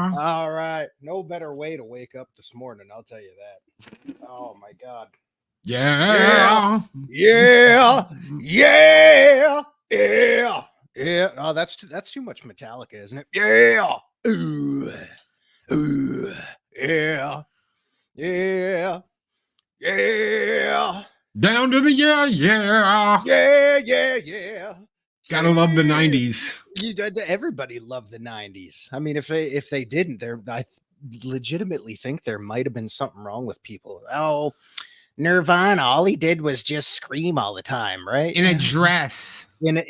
yeah. All right. No better way to wake up this morning, I'll tell you that. Oh, my God. Yeah. Yeah. Yeah. Yeah. Yeah. Oh, that's too much Metallica, isn't it? Yeah. Ooh. Ooh. Yeah. Yeah. Yeah. Down to the yeah. Yeah. Yeah. Yeah. Gotta love the 90s. Everybody loved the 90s. I mean, if they didn't, I legitimately think there might have been something wrong with people. Oh, Nirvana, all he did was just scream all the time, right? In a dress. In a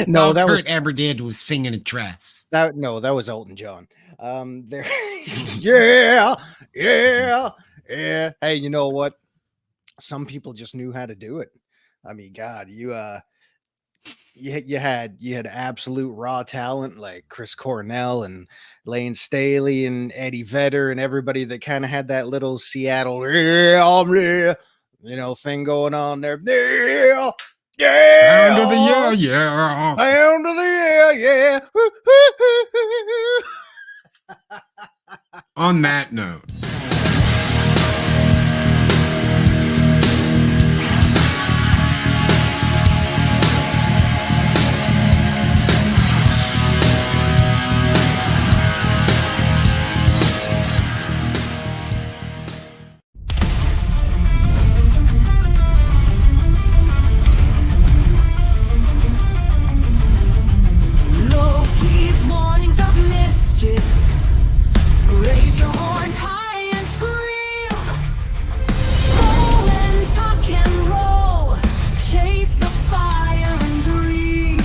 No, all that Kurt ever did was sing in a dress. That was Elton John. There, yeah. Hey, you know what? Some people just knew how to do it. I mean, God, you had absolute raw talent like Chris Cornell and Lane Staley and Eddie Vedder and everybody that kind of had that little Seattle thing going on there. Down to the yeah. Down to the yeah. On that note. Loki's mornings of mischief. Raise your horns high and scream. Roll and tuck and roll. Chase the fire and dream.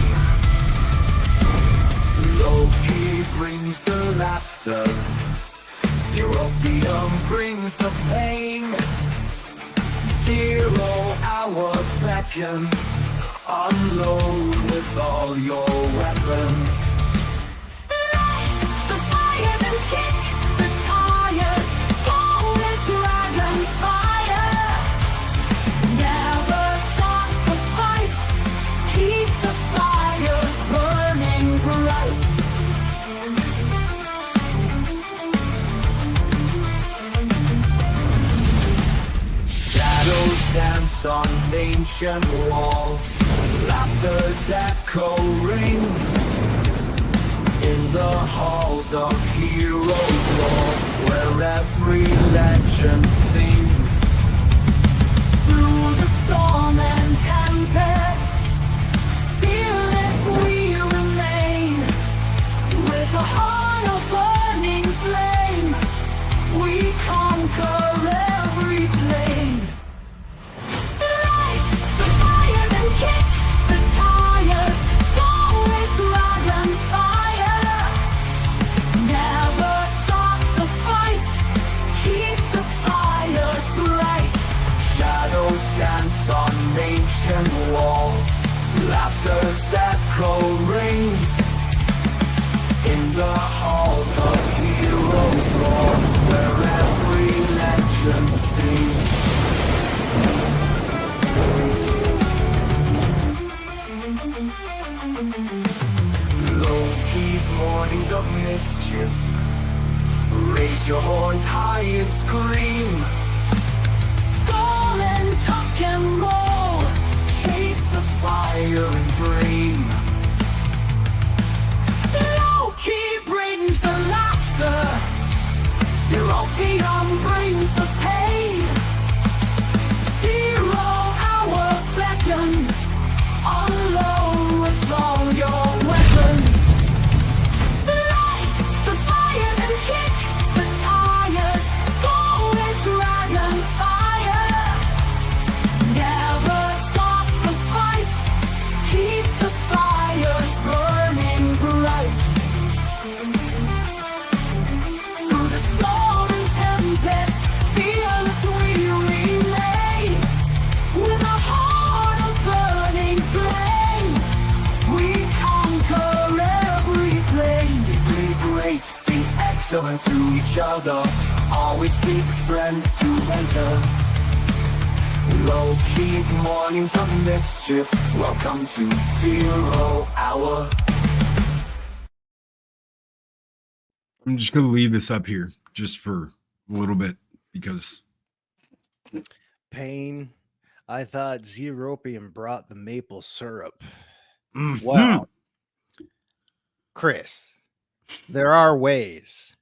Loki brings the laughter. Zeropium brings the pain. 0-hour beckons. Unload with all your weapons. The fires and kick the tires. Go with dragon fire. Never stop the fight. Keep the fires burning bright. Shadows dance on ancient walls. Laughter's echo rings in the halls of heroes' war, where every legend sings. Through the storm and tempest, fearless we remain. With a heart of burning flame, we conquer every plane. Light the fires and kick the tires. Go with dragon fire. Never stop the fight. Keep the fires bright. Shadows dance on ancient walls. Laughter's echo rings in the halls of heroes' war, where every legend sings. Loki's mornings of mischief. Raise your horns high and scream. Skull and tuck and roll. Chase the fire and dream. Loki brings the laughter. Zeropium brings the pain. 0-hour beckons. Unload with all your weapons. Light the fires and kick the tires. Go with dragon fire. Never stop the fight. Keep the fires burning bright. Through the storm and tempest, fearless we remain. With a heart of burning flame, we conquer every plane. Be great, be excellent to each other. Always be friend to enter. Loki's mornings of mischief. Welcome to 0 Hour. I'm just gonna leave this up here just for a little bit because Pain. I thought Zeropium brought the maple syrup. Mhm. Well, Chris, there are ways,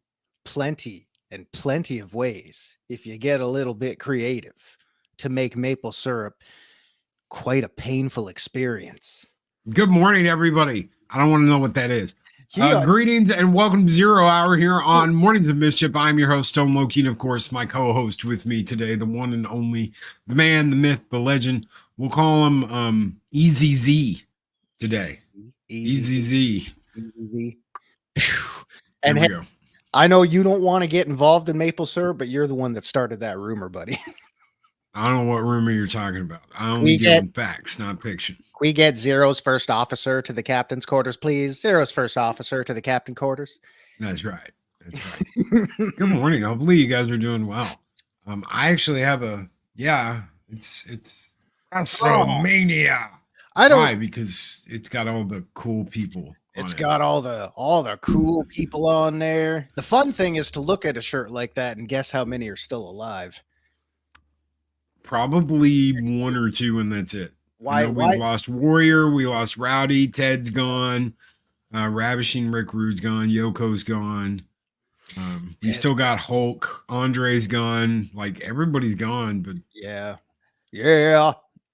plenty and plenty of ways, if you get a little bit creative, to make maple syrup quite a painful experience. Good morning, everybody. I don't want to know what that is. Yeah. Greetings and welcome to Zero Hour here on Mornings of Mischief. I'm your host, Stone Loki, and of course, my co-host with me today, the one and only, the man, the myth, the legend. We'll call him Easy Z today. Easy Z. Easy. There And we go. I know you don't want to get involved in maple syrup, but you're the one that started that rumor, buddy. I don't know what rumor you're talking about. I only We deal get- in facts, not fiction. We get Zero's first officer to the captain's quarters, please. Zero's first officer to the captain quarters. That's right. That's right. Good morning. Hopefully you guys are doing well. I actually have it's WrestleMania. I don't. Why? Because it's got all the cool people. It's on got all the cool people on there. The fun thing is to look at a shirt like that and guess how many are still alive. Probably one or two, and that's it. Why? We lost Warrior, we lost Rowdy, Ted's gone, Ravishing Rick Rude's gone, Yoko's gone. We still got Hulk, Andre's gone, like everybody's gone, but Yeah.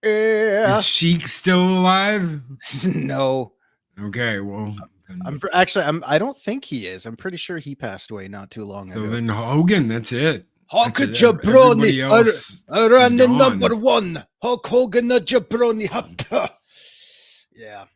is Sheik still alive? No. Okay, well, then, I don't think he is. I'm pretty sure he passed away not too long so ago. then Hogan, that's it. Hulk That's it. Everybody else I ran the is gone. number one. Hulk Hogan, the jabroni. Yeah.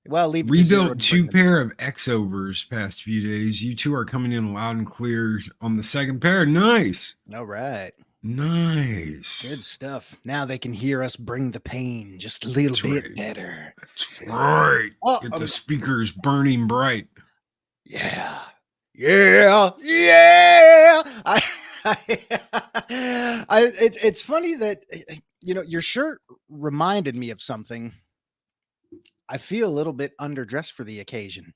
Well, leave it to Zero Rebuilt to two bring it. pair of X-overs past few days. You two are coming in loud and clear on the second pair. Nice. All right. Nice. Good stuff. Now they can hear us bring the pain just a little That's bit right. better. That's right. Oh, Get the speakers burning bright. yeah. Yeah. Yeah. It's funny that, your shirt reminded me of something. I feel a little bit underdressed for the occasion.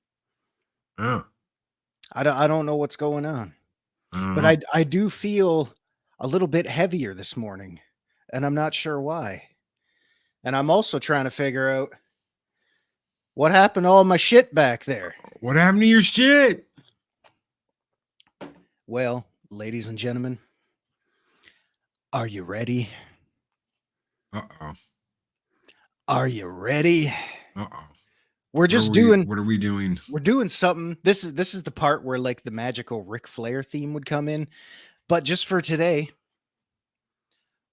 Oh. I don't know what's going on, Uh-huh. but I do feel a little bit heavier this morning, and I'm not sure why. And I'm also trying to figure out what happened to all my shit back there. What happened to your shit? Well, ladies and gentlemen, are you ready? Uh-oh. Are you ready? Uh-oh. We're just doing What are we doing? we're doing something. This is the part where like the magical Ric Flair theme would come in. But just for today,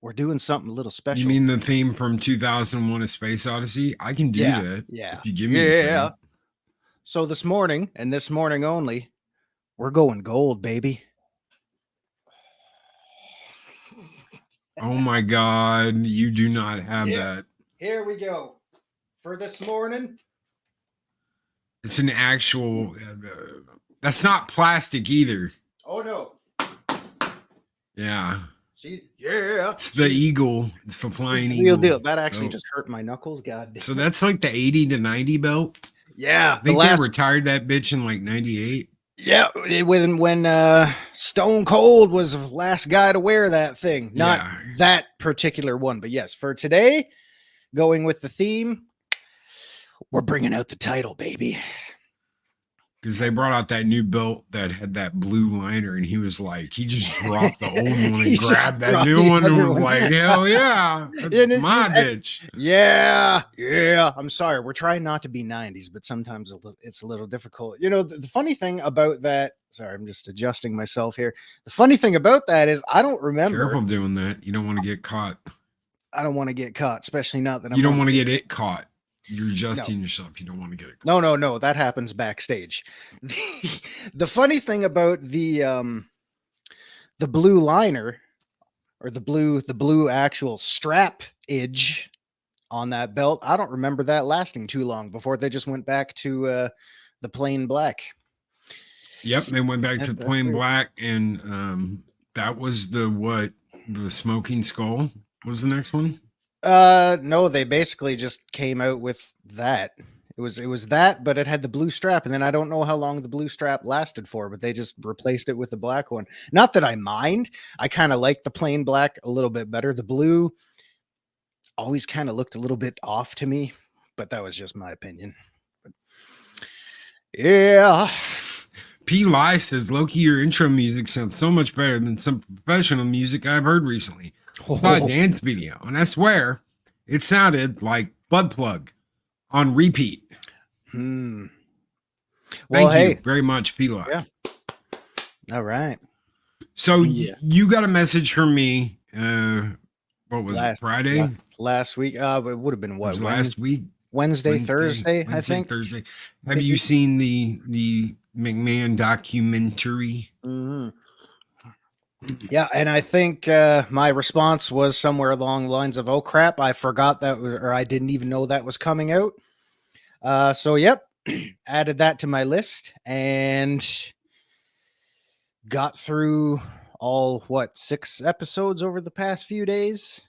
we're doing something a little special. You mean the theme from 2001: A Space Odyssey? I can do that. Yeah. If you give me a second. So this morning and this morning only, we're going gold, baby. Oh my God. You do not have Yeah. that. Here we go. For this morning. It's an actual, that's not plastic either. Oh no. Yeah. Yeah. It's the eagle. It's the flying Real eagle. deal. That actually belt. just hurt my knuckles. God damn. So that's like the 80 to 90 belt. Yeah. I think they retired that bitch in like 98. Yeah, when Stone Cold was the last guy to wear that thing. Not Yeah. that particular one, but yes, for today, going with the theme, we're bringing out the title, baby. Because they brought out that new belt that had that blue liner, and he was like, he just dropped the old one He and just grabbed that dropped new the one and other was one. like, hell yeah, that's my bitch. Yeah. I'm sorry. We're trying not to be 90s, but sometimes it's a little difficult. The funny thing about that, sorry, I'm just adjusting myself here. The funny thing about that is I don't remember. Careful doing that. You don't want to get caught. I don't want to get caught, especially not that I'm You don't on- want to get it caught. You're adjusting yourself. You don't want to get it caught. No. That happens backstage. The funny thing about the blue liner or the blue actual strap edge on that belt, I don't remember that lasting too long before they just went back to the plain black. Yep, they went back to That's plain weird. black, and that was the smoking skull was the next one. No, they basically just came out with that. It was that, but it had the blue strap, and then I don't know how long the blue strap lasted for, but they just replaced it with the black one. Not that I mind. I kind of like the plain black a little bit better. The blue always kind of looked a little bit off to me, but that was just my opinion. But yeah. P. Lie says, Loki, your intro music sounds so much better than some professional music I've heard recently. I saw a dance video, and I swear it sounded like Butt Plug on repeat. Well, Thank you very much, P. Lie. Yeah. All right. So you got a message from me. What was it? Friday? Last week. It would have been what? Last week? Wednesday, Thursday, I think. Thursday. Have you seen the McMahon documentary? Mm-hmm. Yeah, and I think my response was somewhere along the lines of, "Oh crap, I forgot that was, or I didn't even know that was coming out." So yep, added that to my list and got through all 6 episodes over the past few days.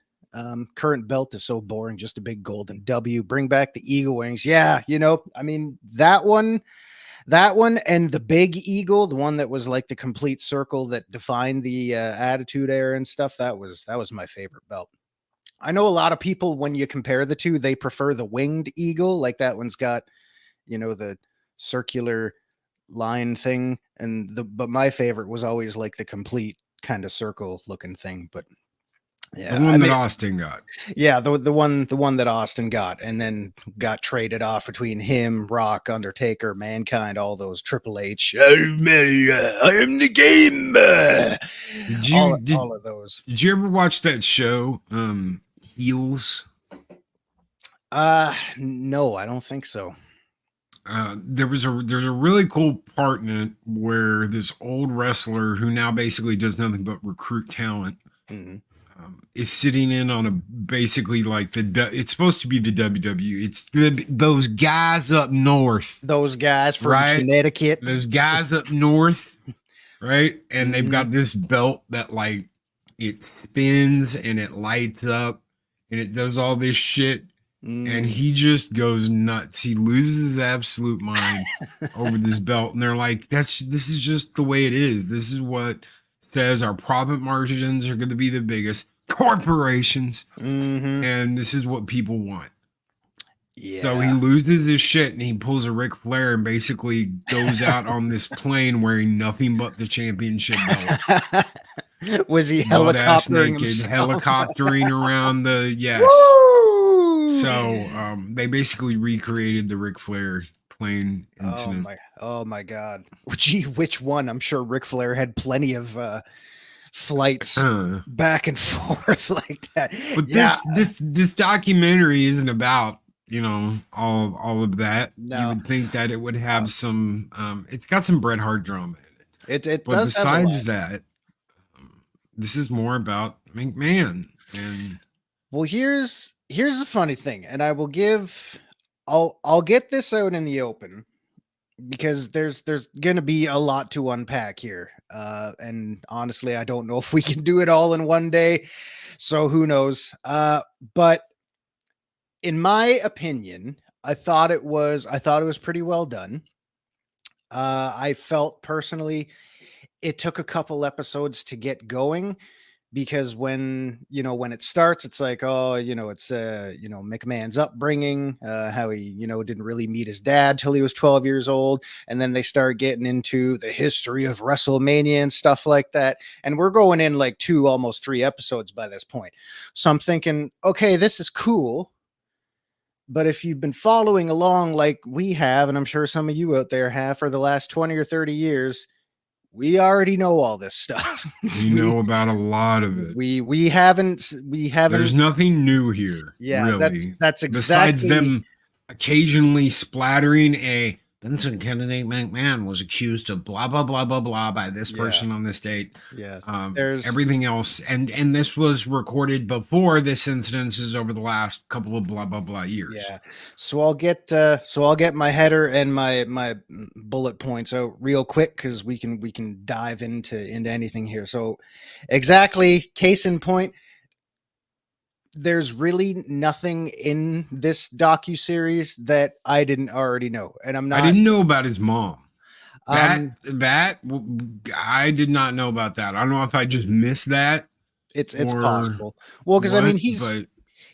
Current belt is so boring, just a big golden W. Bring back the eagle wings. Yeah, I mean that one and the big eagle, the one that was like the complete circle that defined the Attitude Era and stuff. That was my favorite belt. I know a lot of people, when you compare the two, they prefer the winged eagle. Like that one's got, the circular line thing, but my favorite was always like the complete kind of circle looking thing. But yeah, the one that Austin got. Yeah, the one that Austin got, and then got traded off between him, Rock, Undertaker, Mankind, all those Triple H. I am the game. All of those. Did you ever watch that show, Heels? No, I don't think so. There's a really cool part in it where this old wrestler who now basically does nothing but recruit talent. Mm-hmm. Is sitting in on basically like it's supposed to be the WWE. It's those guys up north. Those guys from Connecticut. Those guys up north, right? And they've got this belt that like it spins and it lights up and it does all this shit. And he just goes nuts. He loses his absolute mind over this belt. And they're like, this is just the way it is. This is what says our profit margins are going to be the biggest. Corporations. And this is what people want. Yeah. So he loses his shit and he pulls a Ric Flair and basically goes out on this plane wearing nothing but the championship belt. Was he helicoptering helicoptering around the Woo! So they basically recreated the Ric Flair plane incident. Oh my God. Gee, which one? I'm sure Ric Flair had plenty of flights back and forth like that. But this documentary isn't about all of that. No. You would think that it would have some it's got some Bret Hart drama in it. It but does. Besides that, this is more about McMahon. And well, here's the funny thing, and I'll get this out in the open because there's gonna be a lot to unpack here. And honestly, I don't know if we can do it all in one day, so who knows. But in my opinion, I thought it was pretty well done. I felt personally it took a couple episodes to get going because when it starts, it's like, it's McMahon's upbringing, how he, didn't really meet his dad till he was 12 years old. And then they start getting into the history of WrestleMania and stuff like that. And we're going in like 2, almost 3 episodes by this point. So I'm thinking, okay, this is cool. But if you've been following along like we have, and I'm sure some of you out there have for the last 20 or 30 years, we already know all this stuff. We know about a lot of it. We haven't. There's nothing new here. Yeah, really. that's exactly. Besides them occasionally splattering a Vincent Kennedy McMahon was accused of blah blah blah blah blah by this person on this date. Yeah, there's everything else, and this was recorded before this incident is over the last couple of blah blah blah years. Yeah, so I'll get my header and my bullet points out real quick because we can dive into anything here. So exactly, case in point. there's really nothing in this docuseries that I didn't already know, and I'm not. I didn't know about his mom. I did not know about that. I don't know if I just missed that. It's or possible. Well, because I mean, but he's I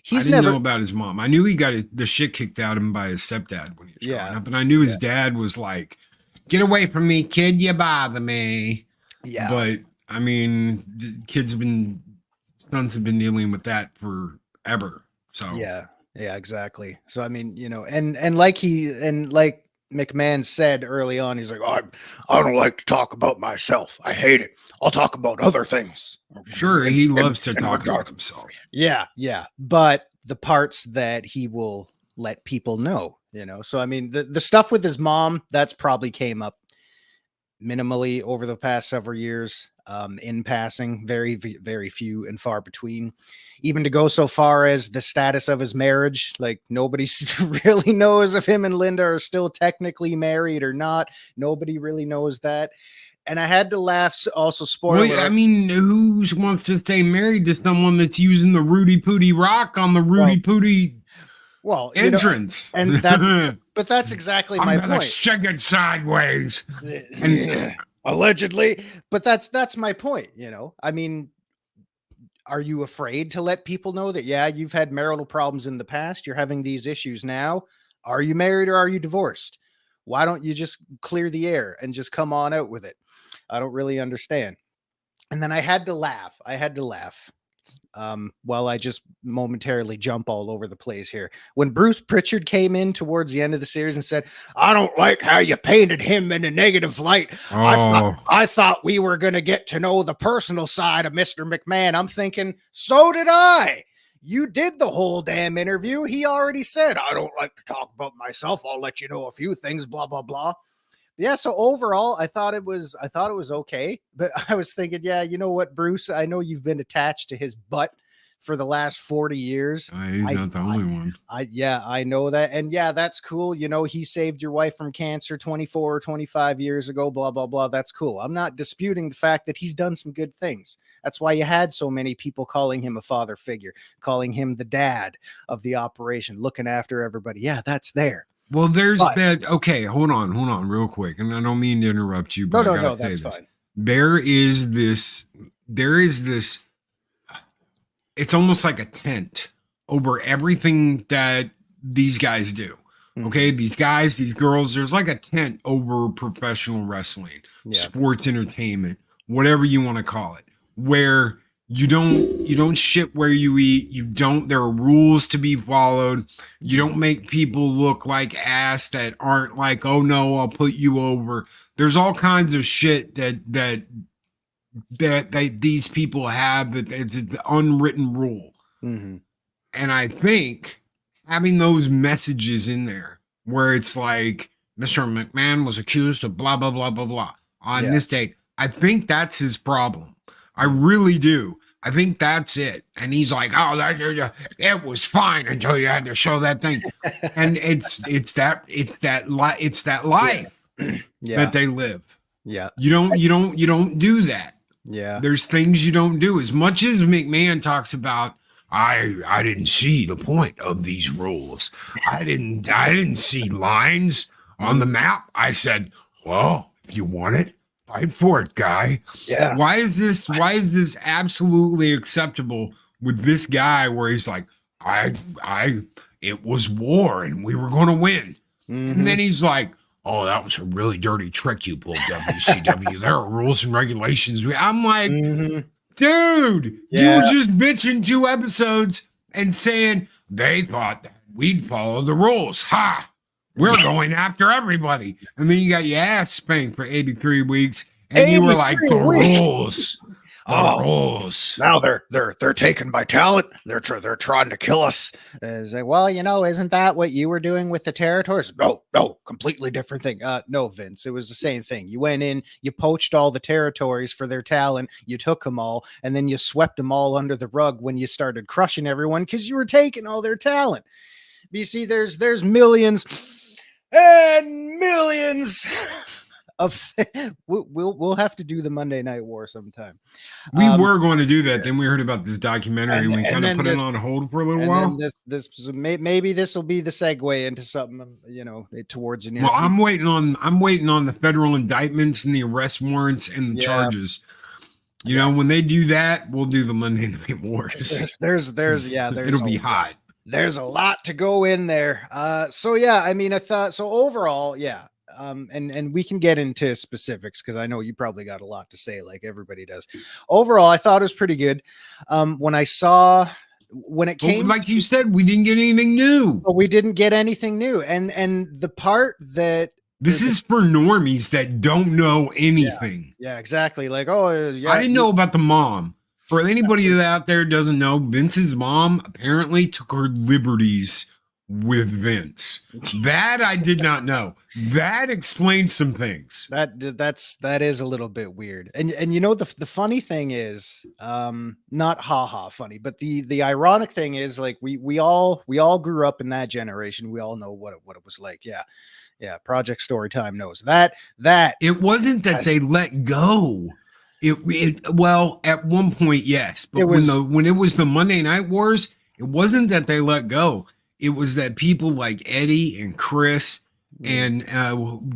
didn't never know about his mom. I knew he got the shit kicked out of him by his stepdad when he was growing up, and I knew his dad was like, "Get away from me, kid! You bother me." Yeah, but I mean, sons have been dealing with that forever. So yeah, exactly. So I mean, you know, and like McMahon said early on, he's like, I don't like to talk about myself. I hate it. I'll talk about other things. Sure, he loves to talk about himself. Yeah, but the parts that he will let people know, you know. So I mean, the stuff with his mom, that's probably came up minimally over the past several years, in passing, very, very few and far between. Even to go so far as the status of his marriage, like nobody really knows if him and Linda are still technically married or not. Nobody really knows that. And I had to laugh. Also, spoiler. Well, I mean, who wants to stay married to someone that's using the Rudy Pooty rock on the Rudy Pooty entrance? You know, and that's but that's exactly my point. Shake it sideways, and allegedly. But that's my point. You know, I mean, are you afraid to let people know that you've had marital problems in the past? You're having these issues now. Are you married or are you divorced? Why don't you just clear the air and just come on out with it? I don't really understand. And then I had to laugh. While I just momentarily jump all over the place here. When Bruce Pritchard came in towards the end of the series and said, I don't like how you painted him in a negative light. I thought we were going to get to know the personal side of Mr. McMahon. I'm thinking, so did I. You did the whole damn interview. He already said, I don't like to talk about myself. I'll let you know a few things, blah, blah, blah. Yeah, so overall, I thought it was okay, but I was thinking, you know what, Bruce, I know you've been attached to his butt for the last 40 years. He's not the only one. I know that. And that's cool. You know, he saved your wife from cancer 24 or 25 years ago, blah, blah, blah. That's cool. I'm not disputing the fact that he's done some good things. That's why you had so many people calling him a father figure, calling him the dad of the operation, looking after everybody. Yeah, that's there. Well, that. Okay, hold on real quick. And I don't mean to interrupt you, but I gotta say this. Fine. There is this, it's almost like a tent over everything that these guys do. Okay, these guys, these girls, there's like a tent over professional wrestling, sports entertainment, whatever you want to call it, where you don't shit where you eat. There are rules to be followed. You don't make people look like ass that aren't like, oh no, I'll put you over. There's all kinds of shit that these people have, that it's the unwritten rule. Mm-hmm. And I think having those messages in there where it's like Mr. McMahon was accused of blah, blah, blah, blah, blah on this date, I think that's his problem. I really do. I think that's it. And he's like, oh, it was fine until you had to show that thing. And it's that life that they live. Yeah. You don't do that. Yeah. There's things you don't do. As much as McMahon talks about, I didn't see the point of these rules. I didn't see lines on the map. I said, well, if you want it, fight for it, guy. Yeah. Why is this absolutely acceptable with this guy where he's like, it was war and we were going to win. Mm-hmm. And then he's like, oh, that was a really dirty trick you pulled, WCW. There are rules and regulations. I'm like, dude, you were just bitching 2 episodes and saying they thought that we'd follow the rules. Ha! We're going after everybody. And then you got your ass spanked for 83 weeks. And you were like, the rules. Rules. Now they're taken by talent. They're trying to kill us. Well, isn't that what you were doing with the territories? No, completely different thing. No, Vince, it was the same thing. You went in, you poached all the territories for their talent, you took them all, and then you swept them all under the rug when you started crushing everyone because you were taking all their talent. But you see, there's millions and millions of we'll have to do the Monday Night War sometime. We were going to do that. Then we heard about this documentary and we kind of put it on hold for a little while. Maybe this will be the segue into something, you know, towards the near Well, future. I'm waiting on the federal indictments and the arrest warrants and the charges. You know, when they do that, we'll do the Monday Night Wars. It'll be hot. There's a lot to go in there. So yeah, I mean, I thought so overall, yeah. And we can get into specifics because I know you probably got a lot to say, like everybody does. Overall, I thought it was pretty good. When it came, like you said, we didn't get anything new. But we didn't get anything new. And the part that this is for normies that don't know anything. Yeah, exactly. Like, oh, yeah, I didn't know about the mom. For anybody that out there doesn't know, Vince's mom apparently took her liberties with Vince. That I did not know. That explains some things. That is a little bit weird. And you know the funny thing is, not funny, but the ironic thing is, like we all grew up in that generation. We all know what it was like. Yeah. Project Storytime knows that it wasn't that they let go. Well, at one point, yes, but when it was the Monday Night Wars, it wasn't that they let go. It was that people like Eddie and Chris and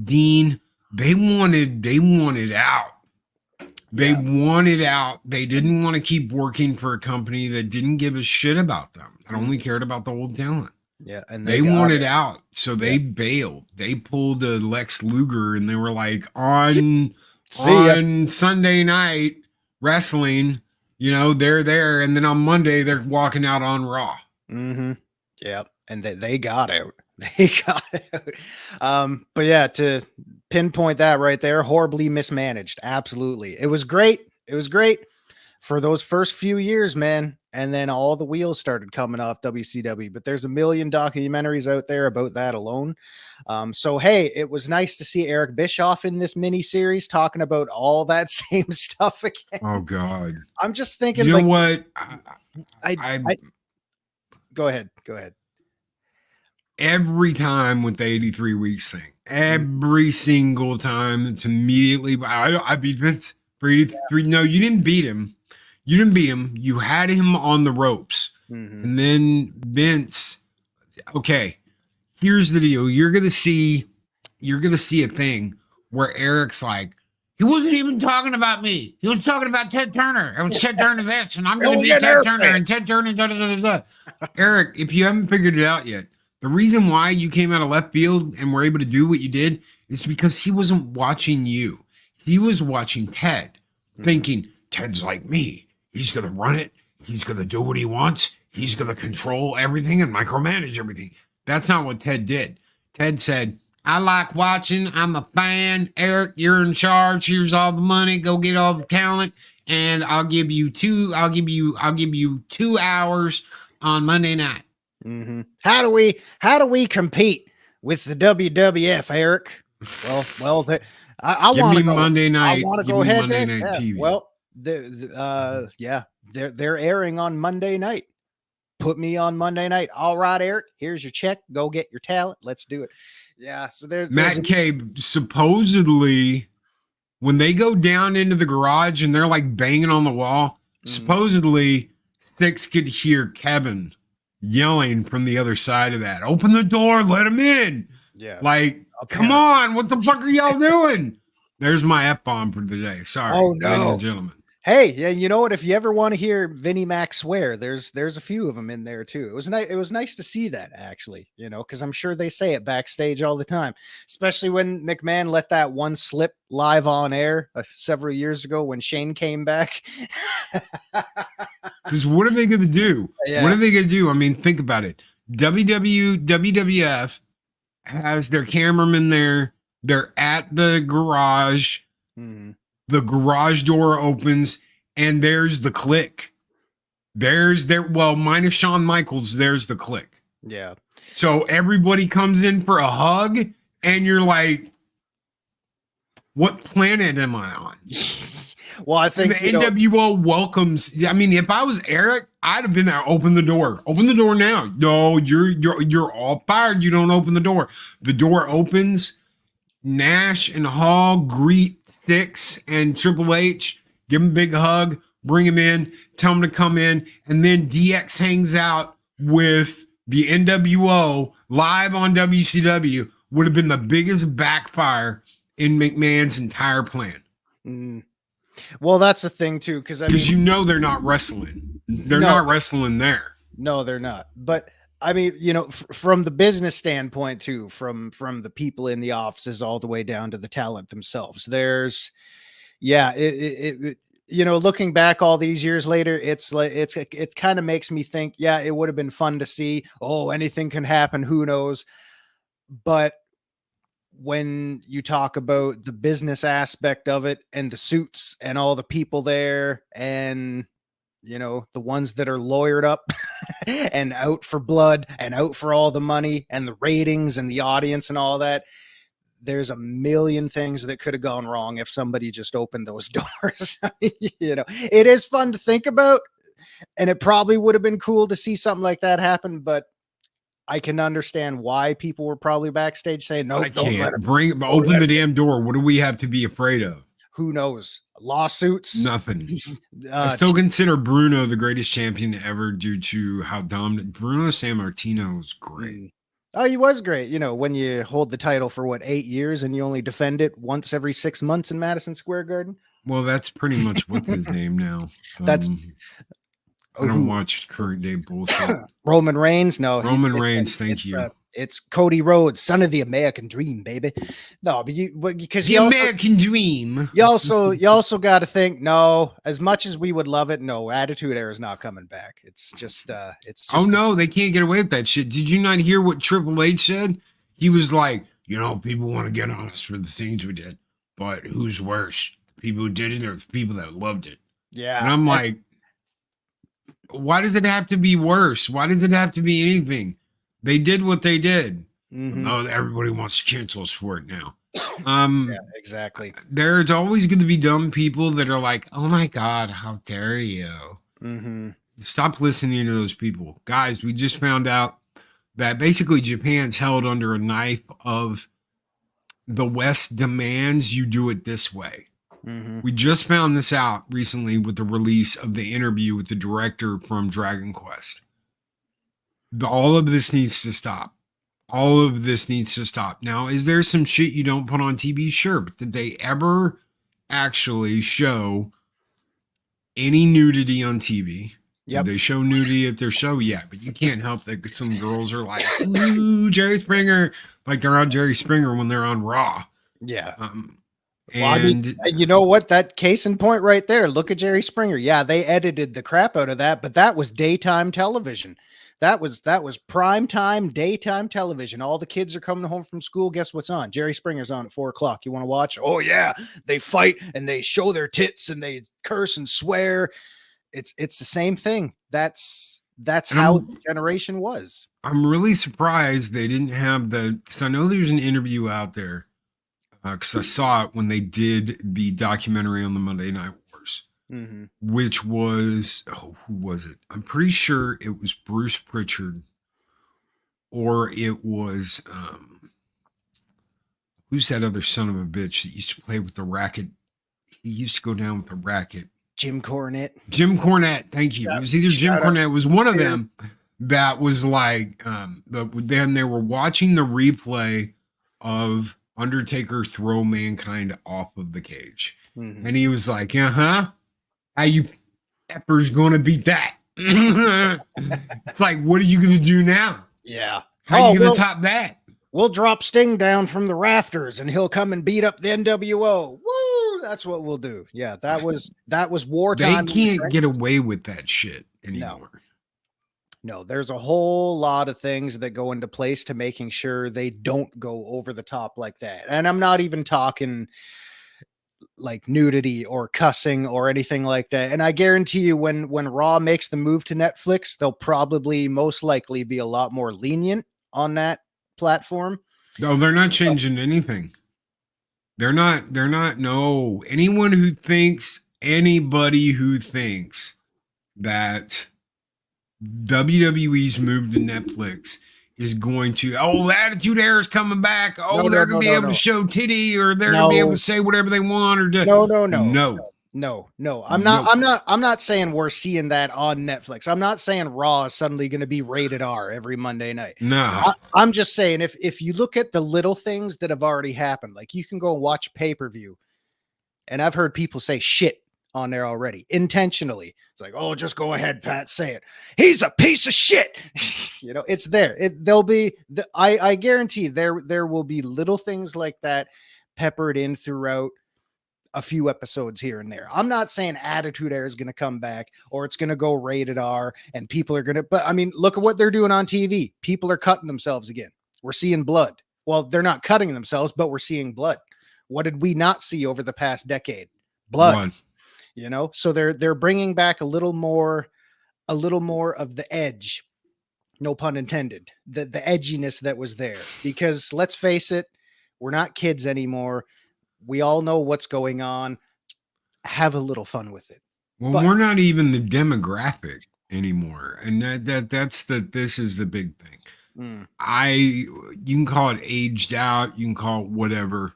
Dean, they wanted out. They wanted out. They didn't want to keep working for a company that didn't give a shit about them. That only cared about the old talent. Yeah, and they wanted out, so they bailed. They pulled a Lex Luger, and they were like, on Sunday night wrestling, you know, they're there, and then on Monday they're walking out on Raw. Mm-hmm. Yep, and they got out. They got out. But yeah, to pinpoint that right there, horribly mismanaged. Absolutely, it was great. It was great for those first few years, man. And then all the wheels started coming off WCW, but there's a million documentaries out there about that alone. So, hey, it was nice to see Eric Bischoff in this mini series talking about all that same stuff again. Oh God. I'm just thinking, you know what? Go ahead. Every time with the 83 weeks thing, every single time, it's immediately, I beat Vince for 83. No, you didn't beat him. You had him on the ropes. And then Vince, okay, here's the deal. You're going to see a thing where Eric's like, he wasn't even talking about me. He was talking about Ted Turner. It was Ted Turner this, and I'm going to be Ted Turner and Ted Turner, da. Eric, if you haven't figured it out yet, the reason why you came out of left field and were able to do what you did is because he wasn't watching you. He was watching Ted, thinking, Ted's like me. He's going to run it. He's going to do what he wants. He's going to control everything and micromanage everything. That's not what Ted did. Ted said, I like watching. I'm a fan. Eric, you're in charge. Here's all the money. Go get all the talent. And I'll give you 2 hours on Monday night. Mm-hmm. How do we compete with the WWF, Eric? Well, I want to go Monday night. I want to go ahead. Monday night TV. Well, they're airing on Monday night. Put me on Monday night. All right, Eric, here's your check. Go get your talent. Let's do it. Yeah. So there's Matt Cabe. Supposedly, when they go down into the garage and they're like banging on the wall, supposedly Six could hear Kevin yelling from the other side of that. Open the door, let him in. Yeah. Like, come on, what the fuck are y'all doing? There's my F-bomb for the day. Sorry, ladies and gentlemen. Hey, yeah, you know what? If you ever want to hear Vinnie Mac swear, there's a few of them in there too. It was nice. It was nice to see that, actually, you know, because I'm sure they say it backstage all the time, especially when McMahon let that one slip live on air several years ago when Shane came back. Because what are they going to do? Yeah. What are they going to do? I mean, think about it. WWF has their cameraman there. They're at the garage. The garage door opens and there's the click. Minus Shawn Michaels, there's the click. Yeah. So everybody comes in for a hug and you're like, what planet am I on? Well, I think the NWO welcomes. I mean, if I was Eric, I'd have been there. Open the door. Open the door now. No, you're all fired. You don't open the door. The door opens. Nash and Hall greet Six and Triple H, give him a big hug, bring him in, tell him to come in, and then DX hangs out with the NWO live on WCW would have been the biggest backfire in McMahon's entire plan. Well, that's the thing too, because you know they're not wrestling. They're not wrestling there. No, they're not. But I mean, you know, from the business standpoint too, from the people in the offices all the way down to the talent themselves, there's, yeah, it you know, looking back all these years later, it's like it kind of makes me think, yeah, it would have been fun to see. Oh, anything can happen. Who knows? But when you talk about the business aspect of it and the suits and all the people there and, you know, the ones that are lawyered up and out for blood and out for all the money and the ratings and the audience and all that, there's a million things that could have gone wrong if somebody just opened those doors. You know, it is fun to think about, and it probably would have been cool to see something like that happen, but I can understand why people were probably backstage saying, no, don't let him open the damn door. What do we have to be afraid of? Who knows? Lawsuits? Nothing. I still consider Bruno the greatest champion ever due to how dominant Bruno Sammartino was great. Oh, he was great. You know, when you hold the title for what, 8 years and you only defend it once every 6 months in Madison Square Garden. Well, that's pretty much what's his name now. That's I don't watch current day bullshit. Roman Reigns. No, Roman Reigns. Thank you. It's Cody Rhodes, son of the American Dream, baby. No, but because the American Dream. You also got to think. No, as much as we would love it, no, Attitude Era is not coming back. It's just. Oh no, they can't get away with that shit. Did you not hear what Triple H said? He was like, you know, people want to get on us for the things we did, but who's worse, the people who did it or the people that loved it? Yeah, and I'm like, why does it have to be worse? Why does it have to be anything? They did what they did. Oh, everybody wants to cancel us for it now. Yeah, exactly. There's always going to be dumb people that are like, oh my God, how dare you? Stop listening to those people. Guys, we just found out that basically Japan's held under a knife of the West demands you do it this way. We just found this out recently with the release of the interview with the director from Dragon Quest. All of this needs to stop. All of this needs to stop. Now, is there some shit you don't put on TV? Sure. But did they ever actually show any nudity on TV? Did they show nudity at their show? Yeah, but you can't help that some girls are like, ooh, Jerry Springer. Like they're on Jerry Springer when they're on Raw. Yeah. And I mean, you know what? That case in point right there. Look at Jerry Springer. Yeah, they edited the crap out of that, but that was daytime television. That was prime time, daytime television. All the kids are coming home from school. Guess what's on? Jerry Springer's on at 4:00. You want to watch? Oh yeah, they fight and they show their tits and they curse and swear. It's the same thing. That's how the generation was. I'm really surprised they didn't have because I know there's an interview out there because I saw it when they did the documentary on the Monday Night Wars. Which was, who was it? I'm pretty sure it was Bruce Pritchard, or it was, who's that other son of a bitch that used to play with the racket? He used to go down with the racket. Jim Cornette. Jim Cornette, thank you. It was either Jim Cornette, it was one of them that was like, then they were watching the replay of Undertaker throw Mankind off of the cage. And he was like, how you peppers gonna beat that? It's like, what are you gonna do now? Yeah. How are you gonna top that? We'll drop Sting down from the rafters and he'll come and beat up the NWO. Woo! That's what we'll do. Yeah, that was wartime. They can't get away with that shit anymore. No, there's a whole lot of things that go into place to making sure they don't go over the top like that. And I'm not even talking like nudity or cussing or anything like that. And I guarantee you when Raw makes the move to Netflix, they'll probably most likely be a lot more lenient on that platform. No, they're not changing anything. They're not, no. Anybody who thinks that WWE's move to Netflix is going to, oh, Attitude Era is coming back. Oh, No, they're no, going to no, be no, able no. to show titty, or they're going to be able No. to say whatever they want, or do. No. No. I'm not saying we're seeing that on Netflix. I'm not saying Raw is suddenly going to be rated R every Monday night. No. I'm just saying if you look at the little things that have already happened, like you can go and watch pay-per-view, and I've heard people say shit on there already intentionally. It's like, oh, just go ahead, Pat, say it. He's a piece of shit. It's there. I guarantee there will be little things like that peppered in throughout a few episodes here and there. I'm not saying Attitude Era is going to come back or it's going to go rated R and people are going to, but I mean, look at what they're doing on TV. People are cutting themselves again. We're seeing blood. Well, they're not cutting themselves, but we're seeing blood. What did we not see over the past decade? Blood. So they're bringing back a little more of the edge. No pun intended. The edginess that was there, because let's face it, we're not kids anymore. We all know what's going on. Have a little fun with it. Well, But- we're not even the demographic anymore. And this is the big thing. You can call it aged out, you can call it whatever.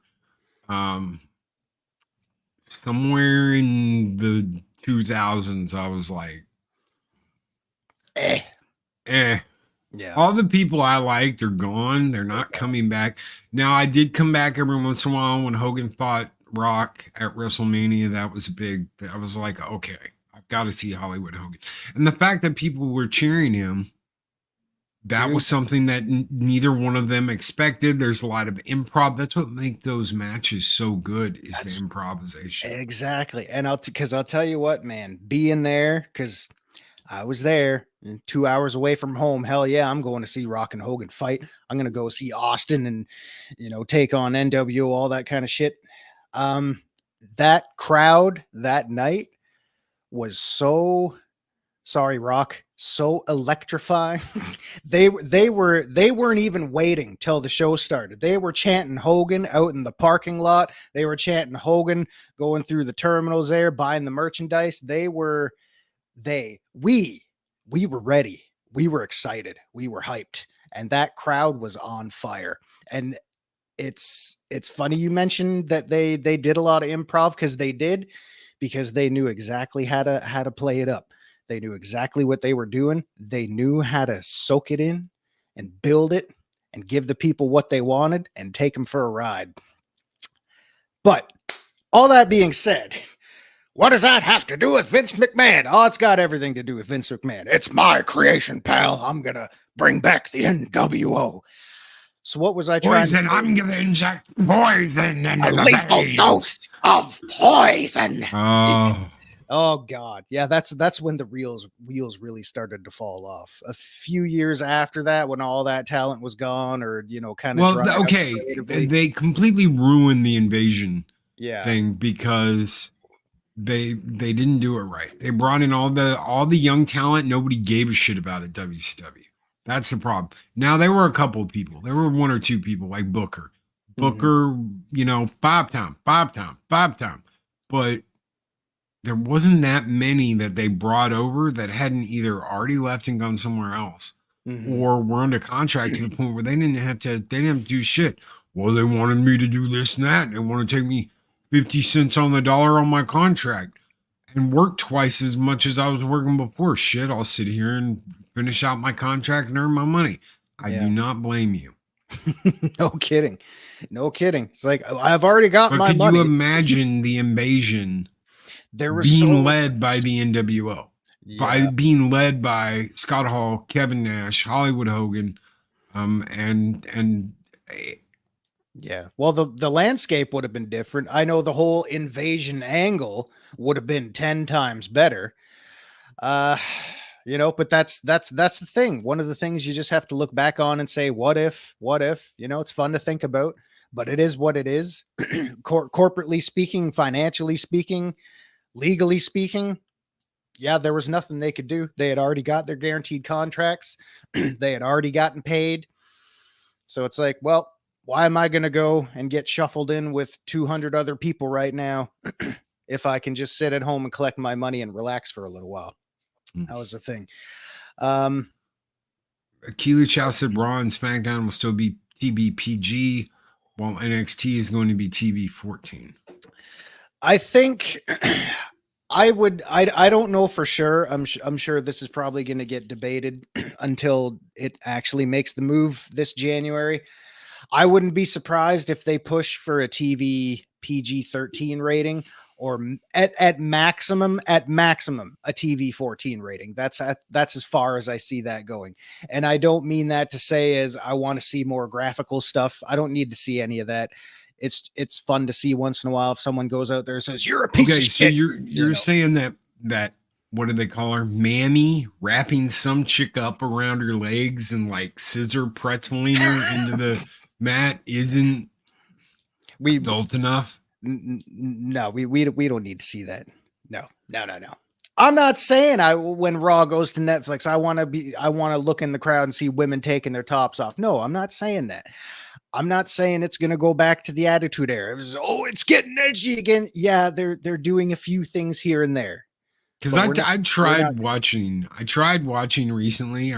Somewhere in the 2000s, I was like, Yeah. All the people I liked are gone. They're not coming back. Now, I did come back every once in a while when Hogan fought Rock at WrestleMania. That was big. I was like, okay, I've got to see Hollywood Hogan. And the fact that people were cheering him, that was something that neither one of them expected. There's a lot of improv. That's what makes those matches so good, is the improvisation. Exactly. And I'll tell you what, man, being there, because I was there 2 hours away from home. Hell yeah, I'm going to see Rock and Hogan fight. I'm going to go see Austin and, take on NWO, all that kind of shit. That crowd that night was so, sorry, Rock, so electrifying. they weren't even waiting till the show started. They were chanting Hogan out in the parking lot. They were chanting Hogan going through the terminals there, buying the merchandise. We were ready. We were excited. We were hyped. And that crowd was on fire. And it's funny you mentioned that they did a lot of improv, because they knew exactly how to play it up. They knew exactly what they were doing. They knew how to soak it in and build it and give the people what they wanted and take them for a ride. But all that being said, what does that have to do with Vince McMahon? Oh, it's got everything to do with Vince McMahon. It's my creation, pal. I'm going to bring back the NWO. So what was I trying to do? I'm going to inject poison into A the lethal veins. dose of poison. Oh, Oh God. Yeah, that's when the wheels really started to fall off. A few years after that, when all that talent was gone, or kind of they completely ruined the invasion yeah. thing, because they didn't do it right. They brought in all the young talent. Nobody gave a shit about it. WCW. That's the problem. Now, there were a couple of people. There were one or two people like Booker, Bob Tom. But there wasn't that many that they brought over that hadn't either already left and gone somewhere else, or were under contract to the point where they didn't have to do shit. Well, they wanted me to do this and that. And they want to take me 50 cents on the dollar on my contract and work twice as much as I was working before. Shit, I'll sit here and finish out my contract and earn my money. I do not blame you. No kidding. It's like, I've already got my money. Could you imagine the invasion being led by the NWO? By being led by Scott Hall, Kevin Nash, Hollywood Hogan, yeah. Well, the landscape would have been different. I know the whole invasion angle would have been 10 times better. But that's the thing. One of the things you just have to look back on and say, what if, it's fun to think about, but it is what it is. Corporately speaking, financially speaking, legally speaking, yeah, there was nothing they could do. They had already got their guaranteed contracts. They had already gotten paid. So it's like, well, why am I going to go and get shuffled in with 200 other people right now if I can just sit at home and collect my money and relax for a little while? That was the thing. Keely Chow said Raw and SmackDown will still be TBPG, while NXT is going to be TV-14. I think I don't know for sure. I'm sure this is probably going to get debated until it actually makes the move this January. I wouldn't be surprised if they push for a TV PG-13 rating, or at maximum a TV-14 rating. That's as far as I see that going. And I don't mean that to say as I want to see more graphical stuff. I don't need to see any of that. It's fun to see once in a while if someone goes out there and says, "You're a piece of shit." You're saying that what do they call her? Mammy wrapping some chick up around her legs and like scissor pretzeling her into the mat isn't adult enough? No, we don't need to see that. No. I'm not saying when Raw goes to Netflix, I want to look in the crowd and see women taking their tops off. No, I'm not saying that. I'm not saying it's going to go back to the Attitude Era. It's getting edgy again. Yeah, they're doing a few things here and there. Because I tried watching recently.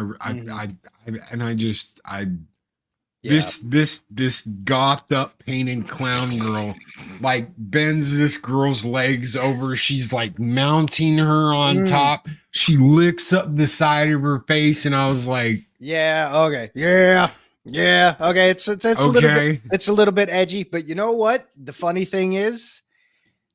This gothed up painted clown girl like bends this girl's legs over. She's like mounting her on top. She licks up the side of her face, and I was like, "Yeah, okay, yeah, okay." It's okay. It's a little bit edgy, but you know what? The funny thing is,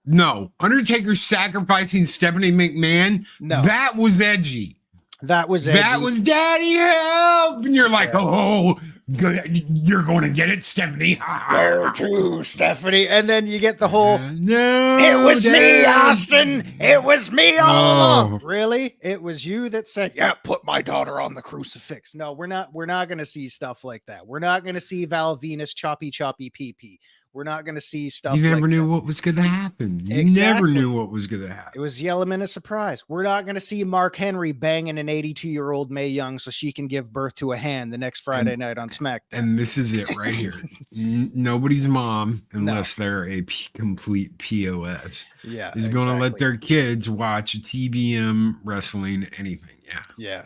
no, Undertaker sacrificing Stephanie McMahon. No, that was edgy. That was edgy. That was Daddy help, and you're like, oh. Good, you're going to get it, Stephanie. Where to, Stephanie? And then you get the whole, no, it was Dad. Me, Austin. It was me all along. Really? It was you that said, yeah, put my daughter on the crucifix. No, we're not going to see stuff like that. We're not going to see Val Venus choppy pee-pee. We're not going to see stuff. You never knew what was going to happen. You never knew what was going to happen. It was the element of surprise. We're not going to see Mark Henry banging an 82-year-old Mae Young so she can give birth to a hand the next Friday night on SmackDown. And this is it right here. Nobody's mom, unless they're a complete POS, is going to let their kids watch TBM wrestling, anything. Yeah.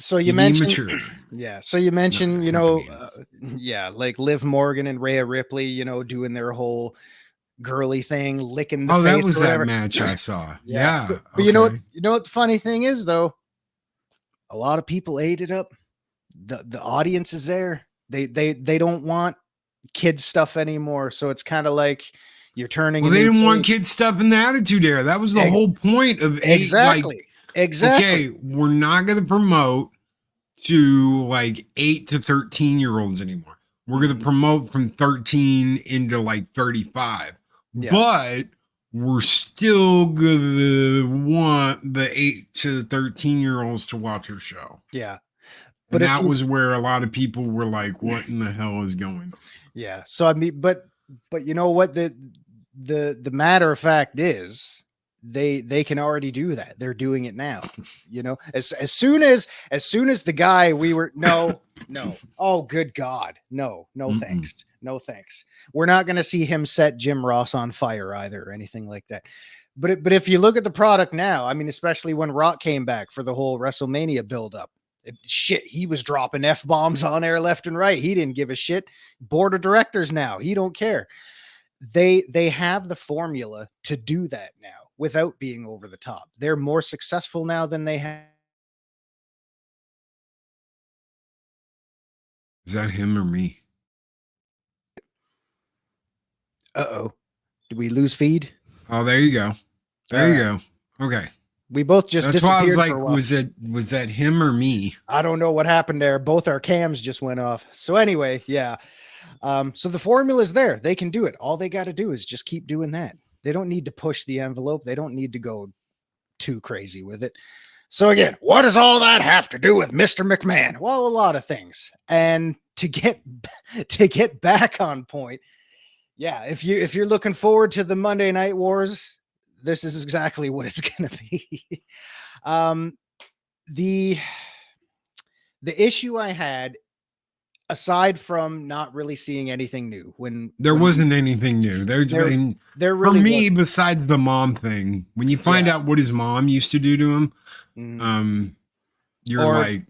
So you mentioned, So you mentioned, like Liv Morgan and Rhea Ripley, doing their whole girly thing, licking the face. That was that match I saw. Yeah. But okay. you know what the funny thing is though? A lot of people ate it up. The audience is there. They don't want kids stuff anymore. So it's kind of like you're turning. Well, they didn't want kids stuff in the Attitude Era. That was the whole point of exactly. Okay, we're not going to promote to like 8 to 13-year-olds anymore. We're going to promote from 13 into like 35. Yeah. But we're still going to want the 8 to 13-year-olds to watch our show. Yeah. But that was where a lot of people were like, what in the hell is going on? Yeah. So I mean, but you know what the matter of fact is, they can already do that. They're doing it now. As soon as the guy no. Oh, good God. No, thanks. No, thanks. We're not going to see him set Jim Ross on fire either or anything like that. But if you look at the product now, I mean, especially when Rock came back for the whole WrestleMania buildup, he was dropping F-bombs on air left and right. He didn't give a shit. Board of directors now. He don't care. They have the formula to do that now without being over the top. They're more successful now than they have. Is that him or me? Uh-oh. Did we lose feed? Oh, there you go. There you go. Okay. We both just That's why I was like, was that him or me? I don't know what happened there. Both our cams just went off. So anyway, yeah. So the formula is there. They can do it. All they got to do is just keep doing that. They don't need to push the envelope. They don't need to go too crazy with it. So again, what does all that have to do with Mr. McMahon? Well, a lot of things. And to get back on point, yeah, if you're looking forward to the Monday Night Wars, this is exactly what it's going to be. The issue I had, aside from not really seeing anything new, there wasn't anything new. There really for me, besides the mom thing, when you find out what his mom used to do to him, you're like,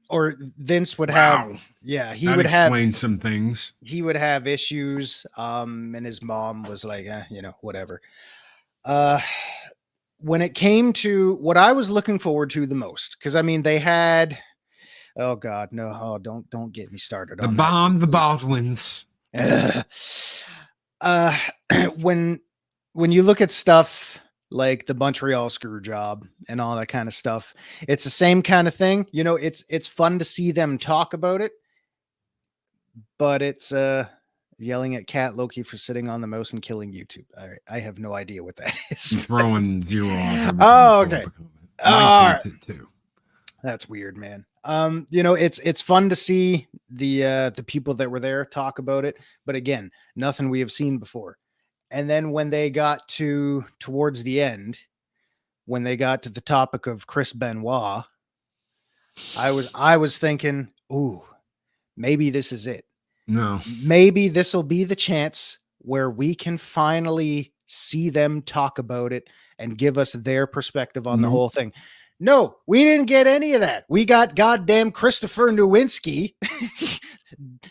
or Vince would Wow. have, yeah, he That would have, explains some things. he would have issues. And his mom was like, you know, whatever. Uh, when it came to what I was looking forward to the most, because I mean, they had, oh God, no, oh, don't get me started The on Bond, the Baldwins. that. Uh, when you look at stuff like the Montreal screw job and all that kind of stuff, it's the same kind of thing. You know, it's fun to see them talk about it, but it's yelling at Cat Loki for sitting on the mouse and killing YouTube. I have no idea what that is. Throwing zero off. Oh, okay. All right. Too. That's weird, man. You know, it's fun to see the people that were there talk about it, but again, nothing we have seen before. And then when they got towards the end, when they got to the topic of Chris Benoit, I was thinking, ooh, maybe this is it. No. Maybe this will be the chance where we can finally see them talk about it and give us their perspective on the whole thing. No, we didn't get any of that. We got goddamn Christopher Nowinski,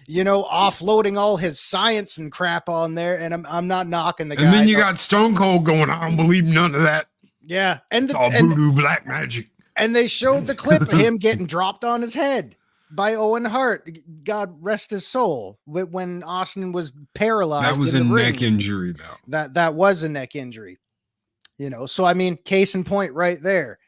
you know, offloading all his science and crap on there. And I'm not knocking the guy. And then you got Stone Cold going, I don't believe none of that. Yeah. And It's all voodoo black magic. And they showed the clip of him getting dropped on his head by Owen Hart. God rest his soul. When Austin was paralyzed. That was a neck injury, though. That was a neck injury. You know, so I mean, case in point right there.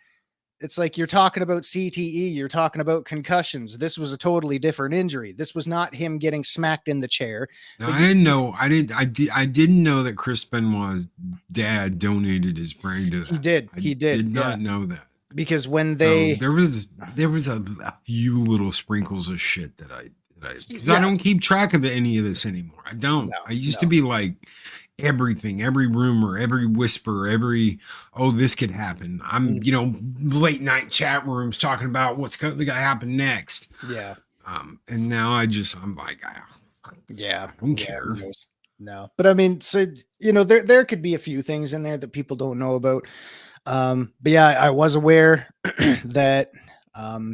It's like you're talking about CTE, you're talking about concussions. This was a totally different injury. This was not him getting smacked in the chair. No, I didn't know. I didn't know that Chris Benoit's dad donated his brain to that. He did. Did not know that. Because when they there was a few little sprinkles of shit that I don't keep track of any of this anymore. I don't. I used to be like everything, every rumor, every whisper, this could happen. I'm, you know, late night chat rooms talking about what's going to happen next. Yeah. And now I'm like, I don't care. No, but I mean, so, you know, there could be a few things in there that people don't know about. But yeah, I was aware that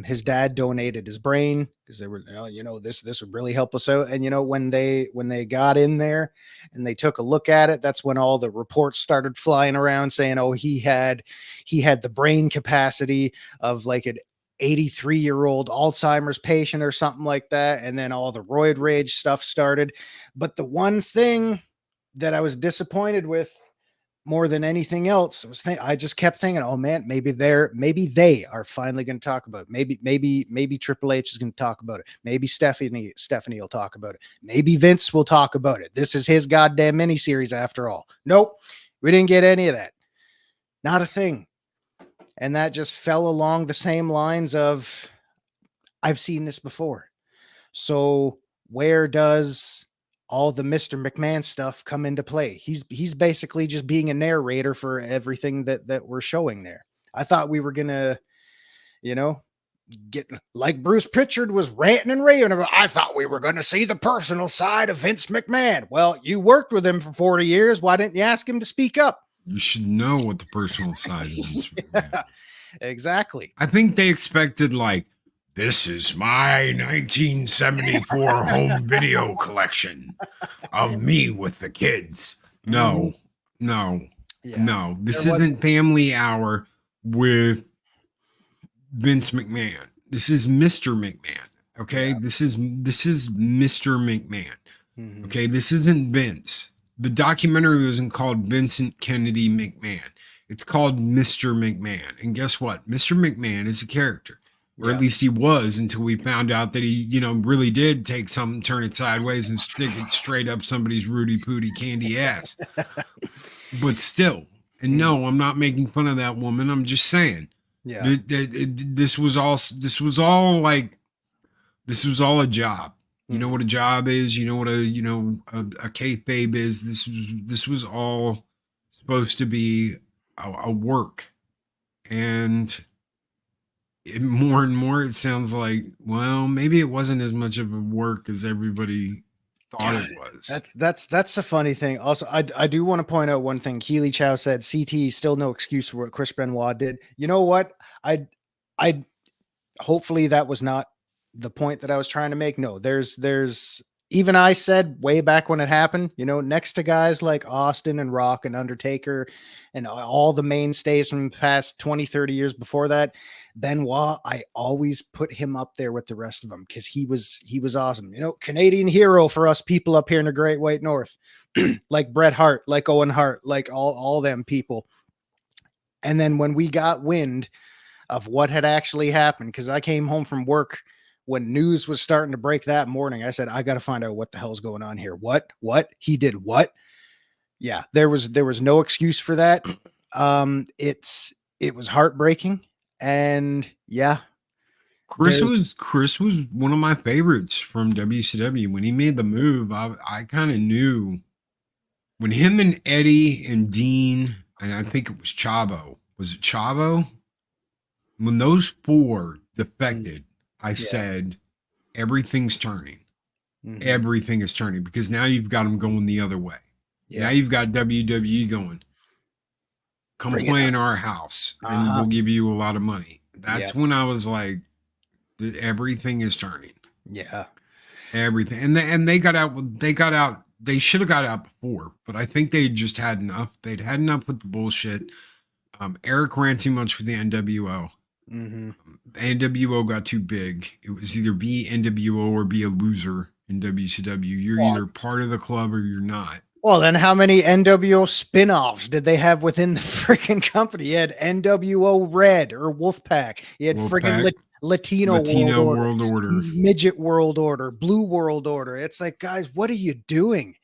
his dad donated his brain because they were, you know, this would really help us out. And you know, when they got in there and they took a look at it, that's when all the reports started flying around saying, oh, he had the brain capacity of like an 83-year-old Alzheimer's patient or something like that. And then all the roid rage stuff started. But the one thing that I was disappointed with more than anything else, I just kept thinking, oh man, maybe they are finally going to talk about it. Maybe Triple H is going to talk about it. Maybe Stephanie will talk about it. Maybe Vince will talk about it. This is his goddamn miniseries after all. Nope. We didn't get any of that. Not a thing. And that just fell along the same lines of, I've seen this before. So where does all the Mr. McMahon stuff come into play? He's basically just being a narrator for everything that we're showing there. I thought we were gonna, you know, get like Bruce Pritchard was ranting and raving about. I thought we were gonna see the personal side of Vince McMahon. Well, you worked with him for 40 years. Why didn't you ask him to speak up? You should know what the personal side is. Yeah, exactly. I think they expected like, this is my 1974 home video collection of me with the kids. No. This isn't Family Hour with Vince McMahon. This is Mr. McMahon. Okay. Yeah. This is Mr. McMahon. Mm-hmm. Okay. This isn't Vince. The documentary wasn't called Vincent Kennedy McMahon. It's called Mr. McMahon. And guess what? Mr. McMahon is a character. Or at least he was, until we found out that he, you know, really did take something, turn it sideways, and stick it straight up somebody's Rudy Pooty candy ass. But still, and no, I'm not making fun of that woman. I'm just saying, this was all a job. You know what a job is. You know what a kayfabe is. This was all supposed to be a work, and more and more it sounds like, well, maybe it wasn't as much of a work as everybody thought it was. That's the funny thing. Also, I do want to point out one thing. Keely Chow said CT still no excuse for what Chris Benoit did. You know what? I hopefully that was not the point that I was trying to make. No, there's even I said way back when it happened, next to guys like Austin and Rock and Undertaker and all the mainstays from the past 20, 30 years before that, Benoit, I always put him up there with the rest of them because he was awesome. Canadian hero for us people up here in the Great White North, like Bret Hart, like Owen Hart, like all them people. And then when we got wind of what had actually happened, because I came home from work when news was starting to break that morning, I said, I got to find out what the hell's going on here. What he did? What? Yeah, there was no excuse for that. It was heartbreaking. And yeah, Chris was one of my favorites from WCW. When he made the move, I kind of knew when him and Eddie and Dean, and I think it was Chavo. Was it Chavo? When those four defected, I said, everything's turning. Mhm. Everything is turning because now you've got them going the other way. Yeah. Now you've got WWE going, come Bring it play in on. our house and Uh-huh. we'll give you a lot of money. That's Yeah. when I was like, everything is turning. Yeah. Everything. And they got out. They should have got out before, but I think they just had enough. They'd had enough with the bullshit. Eric ran too much for the NWO. Mm-hmm. NWO got too big. It was either be NWO or be a loser in WCW. You're either part of the club or you're not. Well, then how many NWO spin-offs did they have within the freaking company? You had NWO Red or Wolfpack. You had freaking Latino World Order, Midget World Order, Blue World Order. It's like, guys, what are you doing?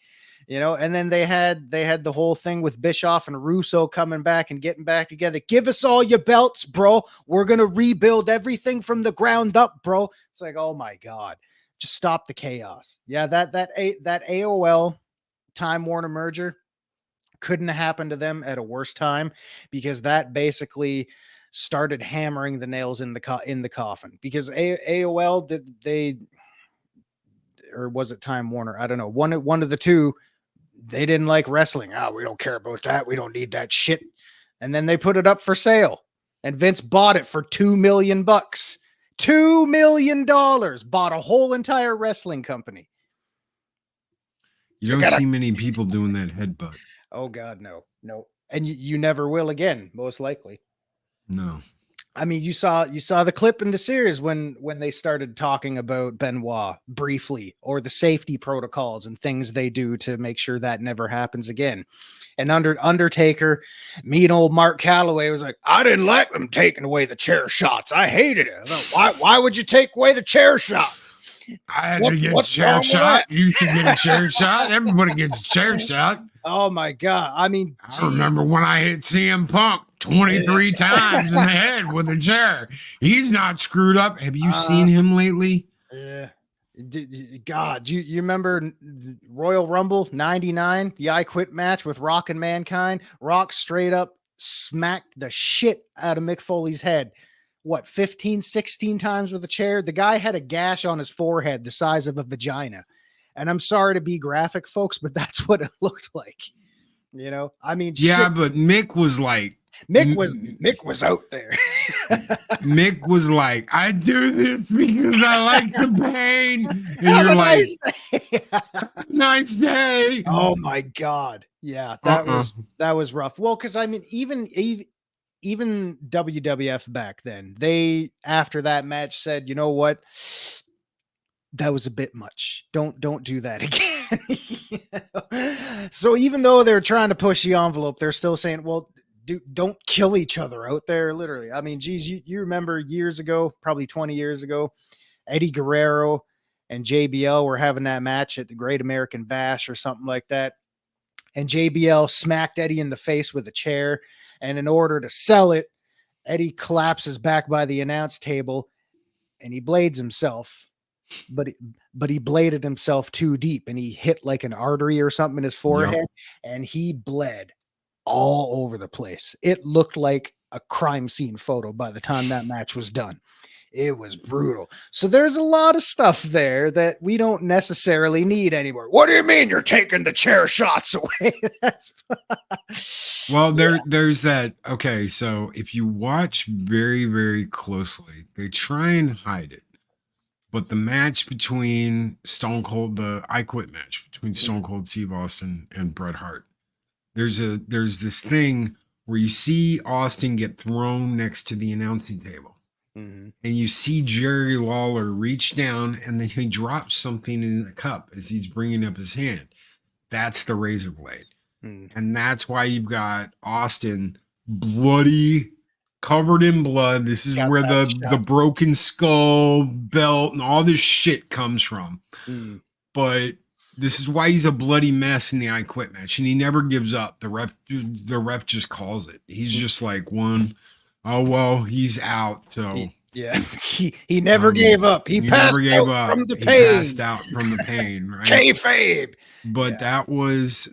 And then they had the whole thing with Bischoff and Russo coming back and getting back together. Give us all your belts, bro. We're going to rebuild everything from the ground up, bro. It's like, oh my God, just stop the chaos. Yeah. That AOL Time Warner merger couldn't have happened to them at a worse time, because that basically started hammering the nails in the coffin, because AOL or was it Time Warner? I don't know. One of the two, they didn't like wrestling. We don't care about that. We don't need that shit. And then they put it up for sale, and Vince bought it for $2 million. $2 million, bought a whole entire wrestling company. You don't see many people doing that headbutt. Oh God, no. And you never will again, most likely. No. I mean, you saw the clip in the series when they started talking about Benoit briefly, or the safety protocols and things they do to make sure that never happens again. And Undertaker, mean old Mark Calloway, was like, I didn't like them taking away the chair shots. I hated it. Why would you take away the chair shots? I had to get a chair shot. You should get a chair shot. Everybody gets a chair shot. Oh my God. I mean, I remember when I hit CM Punk 23 times in the head with a chair. He's not screwed up. Have you seen him lately? God, you remember Royal Rumble 99, the I Quit match with Rock and Mankind? Rock straight up smacked the shit out of Mick Foley's head. 15, 16 times with a chair? The guy had a gash on his forehead the size of a vagina. And I'm sorry to be graphic, folks, but that's what it looked like. I mean, yeah, shit. But Mick was like, Mick was out there. Mick was like, I do this because I like the pain. And you're like, nice day. Oh my God. Yeah, that was rough. Well, because I mean, even WWF back then, they, after that match, said, you know what? That was a bit much. Don't do that again. So even though they're trying to push the envelope, they're still saying, well, don't kill each other out there. Literally. I mean, geez, you remember years ago, probably 20 years ago, Eddie Guerrero and JBL were having that match at the Great American Bash or something like that. And JBL smacked Eddie in the face with a chair. And in order to sell it, Eddie collapses back by the announce table and he blades himself. But he bladed himself too deep, and he hit like an artery or something in his forehead, and he bled all over the place. It looked like a crime scene photo by the time that match was done. It was brutal. So there's a lot of stuff there that we don't necessarily need anymore. What do you mean you're taking the chair shots away? Well, there's that. Okay, so if you watch very, very closely, they try and hide it. But the match between Stone Cold, the I Quit match between Stone Cold Steve Austin and Bret Hart, there's this thing where you see Austin get thrown next to the announcing table. And you see Jerry Lawler reach down and then he drops something in the cup as he's bringing up his hand. That's the razor blade. And that's why you've got Austin bloody, covered in blood. This is where the broken skull belt and all this shit comes from. But this is why he's a bloody mess in the I Quit match. And he never gives up. The ref just calls it. He's just like, oh, well, he's out. So he never gave up. He passed out from the pain. He passed out from the pain, right? Kayfabe. But that was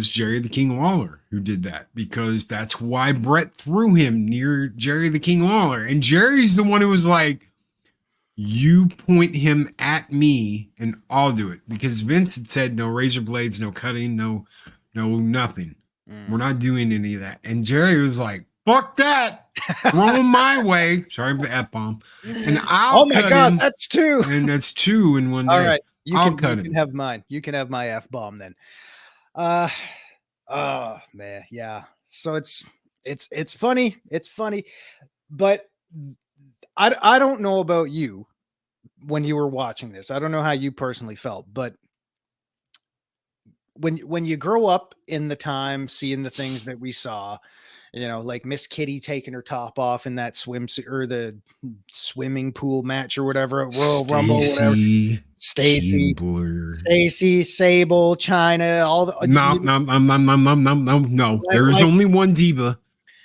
Jerry the King Lawler who did that, because that's why Bret threw him near Jerry the King Lawler. And Jerry's the one who was like, you point him at me and I'll do it, because Vince had said no razor blades, no cutting, no nothing. We're not doing any of that. And Jerry was like, fuck that. Throw him my way. Sorry for the F-bomb. And I'll cut him. That's two. And that's two in one day. All right. I'll cut him. You can have mine. You can have my F-bomb then. Oh man. Yeah. So it's funny. It's funny. But I don't know about you when you were watching this. I don't know how you personally felt, but when you grow up in the time, seeing the things that we saw, like Miss Kitty taking her top off in that swimsuit or the swimming pool match or whatever at Royal Rumble, whatever. Stacy, Sable, China, all the no. There's only one diva,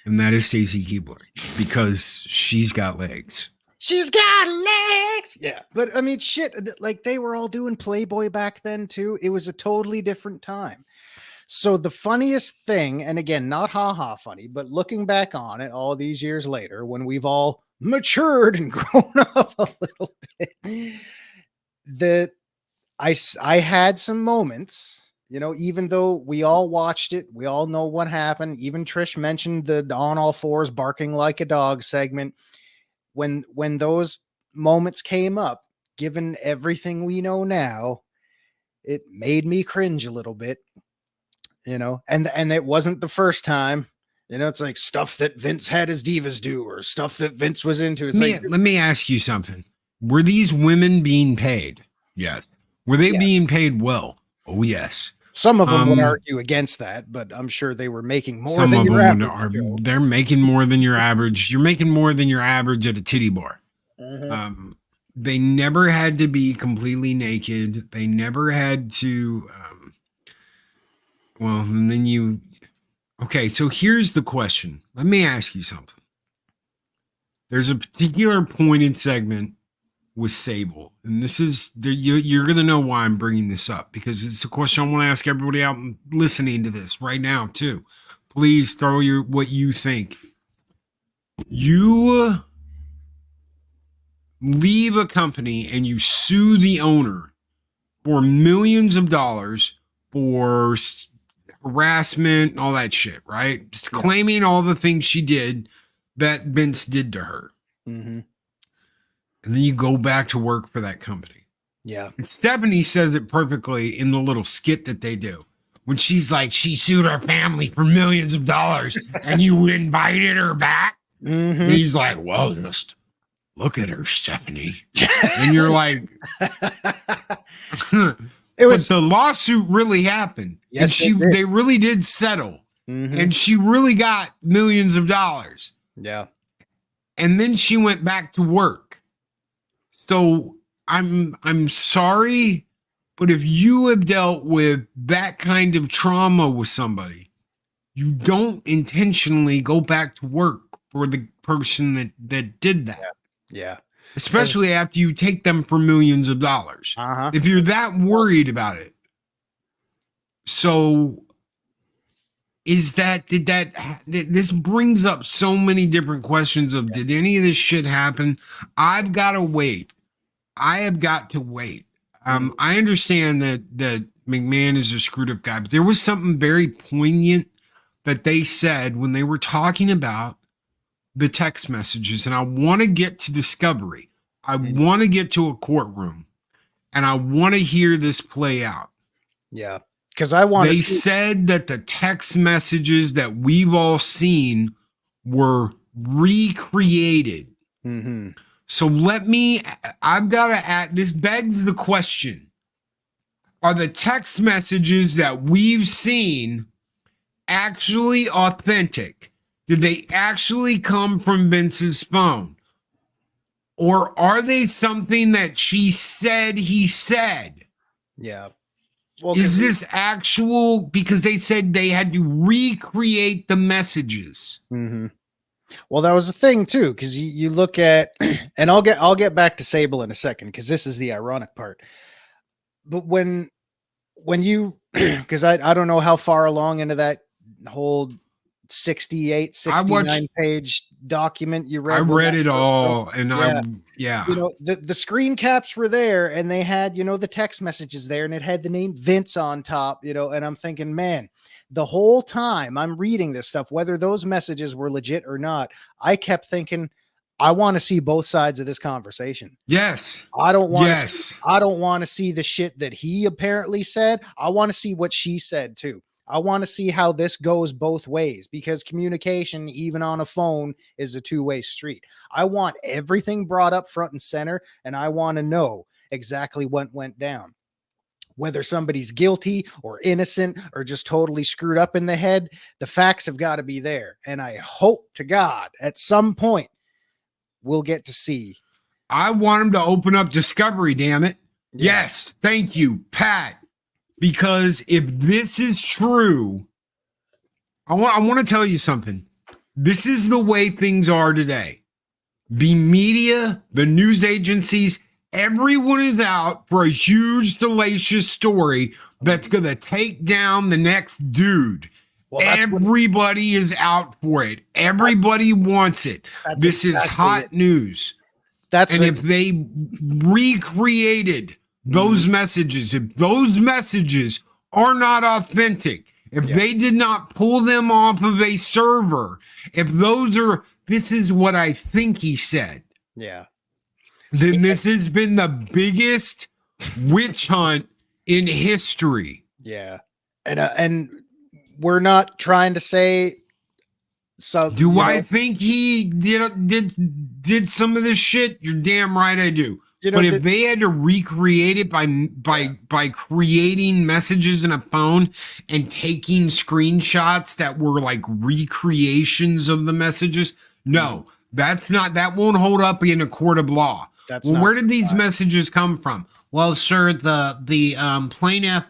and that is Stacy Keibler, because she's got legs. She's got legs. Yeah. But I mean, shit, like they were all doing Playboy back then too. It was a totally different time. So the funniest thing, and again, not haha funny, but looking back on it all these years later, when we've all matured and grown up a little bit, I had some moments, even though we all watched it, we all know what happened. Even Trish mentioned the on all fours barking like a dog segment. When those moments came up, given everything we know now, it made me cringe a little bit, and it wasn't the first time. It's like stuff that Vince had his divas do, or stuff that Vince was into. Let me ask you something. Were these women being paid? Yes. Were they being paid well? Oh, yes. Some of them would argue against that, but I'm sure they were making more than your average. They're making more than your average. You're making more than your average at a titty bar. They never had to be completely naked. They never had to. And then okay, so here's the question. Let me ask you something. There's a particular pointed segment with Sable, and this is you're going to know why I'm bringing this up, because it's a question I want to ask everybody out listening to this right now too. Please throw what you think. You leave a company and you sue the owner for millions of dollars for harassment and all that shit, right? Just claiming all the things she did that Vince did to her. And then you go back to work for that company. Yeah. And Stephanie says it perfectly in the little skit that they do. When she's like, she sued her family for millions of dollars and you invited her back. And he's like, well, just look at her, Stephanie. And you're like, but the lawsuit really happened. Yes, and they really did settle. And she really got millions of dollars. Yeah. And then she went back to work. So I'm sorry, but if you have dealt with that kind of trauma with somebody, you don't intentionally go back to work for the person that did that. Yeah. Especially after you take them for millions of dollars. If you're that worried about it. So this brings up so many different questions of, did any of this shit happen? I've got to wait. I have got to wait. I understand that McMahon is a screwed up guy, but there was something very poignant that they said when they were talking about the text messages, and I want to get to Discovery. I want to get to a courtroom, and I want to hear this play out. Yeah, because I want. They said that the text messages that we've all seen were recreated. Mm-hmm. So I've got to add, this begs the question. Are the text messages that we've seen actually authentic? Did they actually come from Vince's phone? Or are they something that she said he said? Yeah. Well, is this actual? Because they said they had to recreate the messages. Mm-hmm. Well, that was the thing too, because you look at, and I'll get back to Sable in a second, because this is the ironic part. But when you, because I don't know how far along into that whole 69 page document you read. I read it all, and you know, the screen caps were there, and they had, you know, the text messages there, and it had the name Vince on top, you know, and I'm thinking, man, the whole time I'm reading this stuff, whether those messages were legit or not, I kept thinking, I want to see both sides of this conversation. Yes. I don't want to see the shit that he apparently said. I want to see what she said too. I want to see how this goes both ways, because communication, even on a phone, is a two-way street. I want everything brought up front and center, and I want to know exactly what went down. Whether somebody's guilty or innocent or just totally screwed up in the head, the facts have got to be there. And I hope to God at some point we'll get to see. I want him to open up Discovery, damn it. Yeah. Yes. Thank you, Pat. Because if this is true, I want to tell you something. This is the way things are today. The media, the news agencies, everyone is out for a huge, salacious story that's going to take down the next dude. Well, everybody is out for it. Everybody wants it. This is hot news. If they recreated those messages, if those messages are not authentic, if they did not pull them off of a server, if those are, this is what I think he said. Yeah. Then this has been the biggest witch hunt in history. Yeah. And we're not trying to say so. Do I think he did some of this shit? You're damn right I do. You know, but if they had to recreate it by creating messages in a phone and taking screenshots that were like recreations of the messages, no, that won't hold up in a court of law. Where did these messages come from? Well, sir, the plaintiff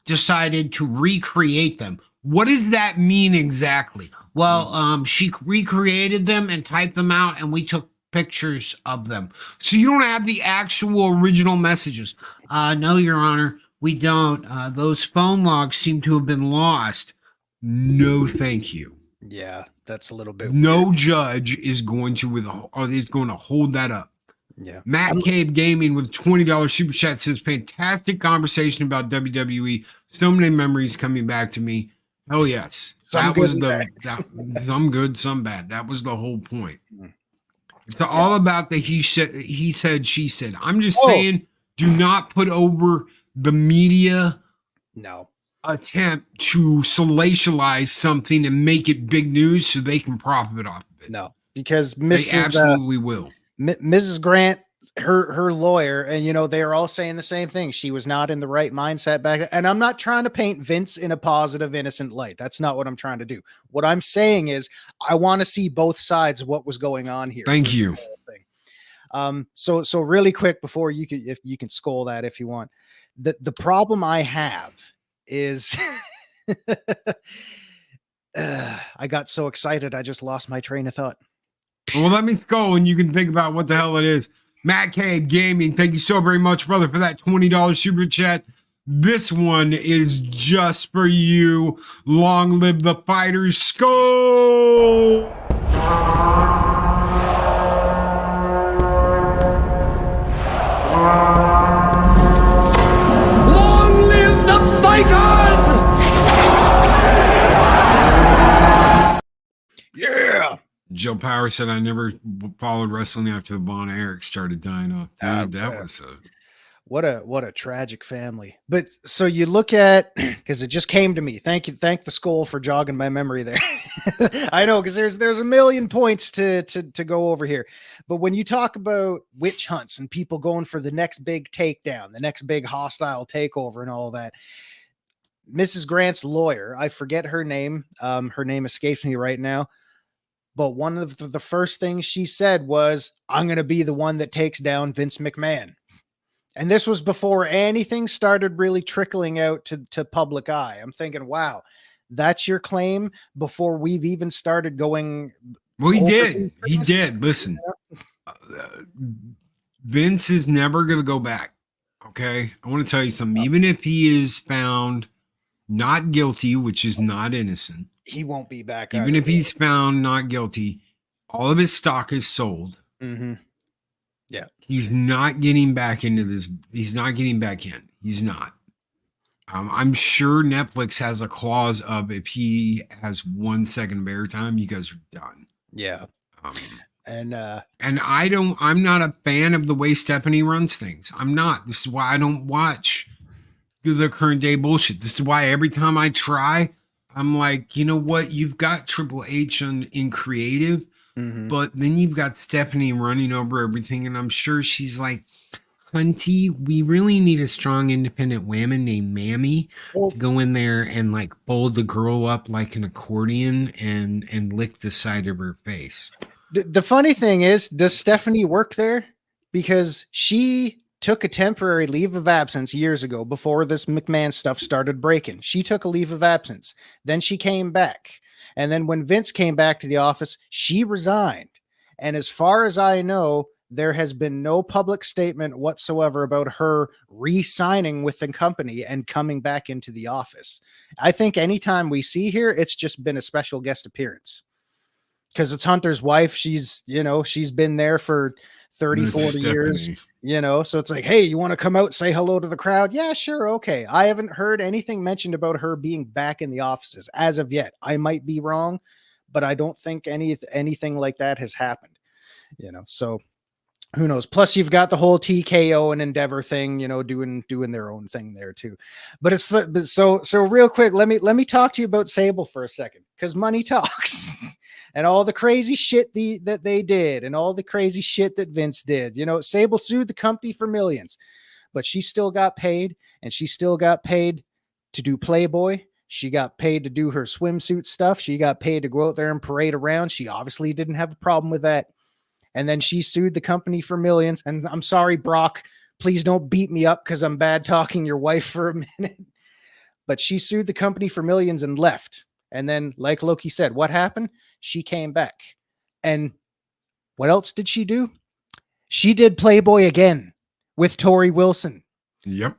decided to recreate them. What does that mean exactly? Well, she recreated them and typed them out, and we took pictures of them. So you don't have the actual original messages? No, Your Honor, we don't. Those phone logs seem to have been lost. No, thank you. Yeah, that's a little bit no weird. Judge is going to hold that up. Yeah. Matt Cave Gaming with $20 super chat says, fantastic conversation about WWE. So many memories coming back to me. Oh yes. Some good, some bad. That was the whole point. It's all about the he said, she said. I'm just saying, do not put over the media attempt to salatialize something and make it big news so they can profit off of it. No, because they absolutely will. Mrs. Grant, her lawyer, and you know, they are all saying the same thing. She was not in the right mindset back then. And I'm not trying to paint Vince in a positive, innocent light. That's not what I'm trying to do. What I'm saying is I want to see both sides of what was going on here. Thank you. So really quick before if you can scold that if you want. The problem I have is I got so excited I just lost my train of thought. Well, let me go and you can think about what the hell it is. Matt Cave Gaming, thank you so very much, brother, for that $20 super chat. This one is just for you. Long live the fighters. Skull! Long live the fighters! Yeah. Jill Power said, I never followed wrestling after the Von Erich started dying off. Dude, that was a... What a tragic family. But so you look at, because it just came to me. Thank the skull for jogging my memory there. I know, because there's a million points to go over here. But when you talk about witch hunts and people going for the next big takedown, the next big hostile takeover and all that, Mrs. Grant's lawyer, I forget her name. Her name escapes me right now. But one of the first things she said was, I'm going to be the one that takes down Vince McMahon. And this was before anything started really trickling out to public eye. I'm thinking, wow, that's your claim before we've even started going. Well, he did. He did. Listen, Vince is never going to go back. Okay. I want to tell you something. Even if he is found not guilty, which is not innocent, he won't be back. Even if he's found not guilty, all of his stock is sold. Mm-hmm. Yeah. He's not getting back into this. He's not getting back in. He's not. I'm sure Netflix has a clause of if he has 1 second of airtime, you guys are done. Yeah. And I'm not a fan of the way Stephanie runs things. I'm not. This is why I don't watch the current day bullshit. This is why every time I try, I'm like, you know what? You've got Triple H in creative. Mm-hmm. But then you've got Stephanie running over everything, and I'm sure she's like, Hunty, we really need a strong independent woman named Mammy to go in there and like fold the girl up like an accordion and lick the side of her face. The funny thing is, does Stephanie work there? Because she took a temporary leave of absence years ago before this McMahon stuff started breaking. She took a leave of absence. Then she came back. And then when Vince came back to the office, she resigned. And as far as I know, there has been no public statement whatsoever about her re-signing with the company and coming back into the office. I think anytime we see her, it's just been a special guest appearance. Because it's Hunter's wife. She's been there for 30, 40 years, so it's like, hey, you want to come out, say hello to the crowd? Yeah, sure. Okay. I haven't heard anything mentioned about her being back in the offices as of yet. I might be wrong, but I don't think anything like that has happened, so who knows? Plus you've got the whole TKO and Endeavor thing, doing their own thing there too. But so real quick, let me talk to you about Sable for a second, because money talks. And all the crazy shit that they did and all the crazy shit that Vince did. Sable sued the company for millions, but she still got paid, and she still got paid to do Playboy. She got paid to do her swimsuit stuff. She got paid to go out there and parade around. She obviously didn't have a problem with that. And then she sued the company for millions. And I'm sorry, Brock, please don't beat me up because I'm bad talking your wife for a minute. But she sued the company for millions and left. And then, like Loki said, what happened? She came back. And what else did she do? She did Playboy again with Tori Wilson. Yep.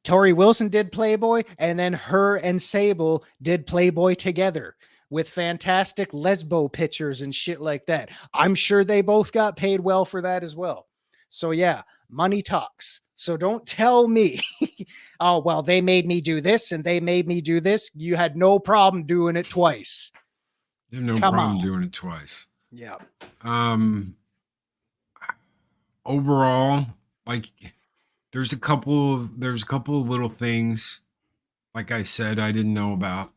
Tori Wilson did Playboy, and then her and Sable did Playboy together with fantastic lesbo pictures and shit like that. I'm sure they both got paid well for that as well. So yeah, money talks. So don't tell me, oh, well, they made me do this and they made me do this. You had no problem doing it twice. You have no problem doing it twice. Yeah. Overall, like there's a couple of little things, like I said, I didn't know about.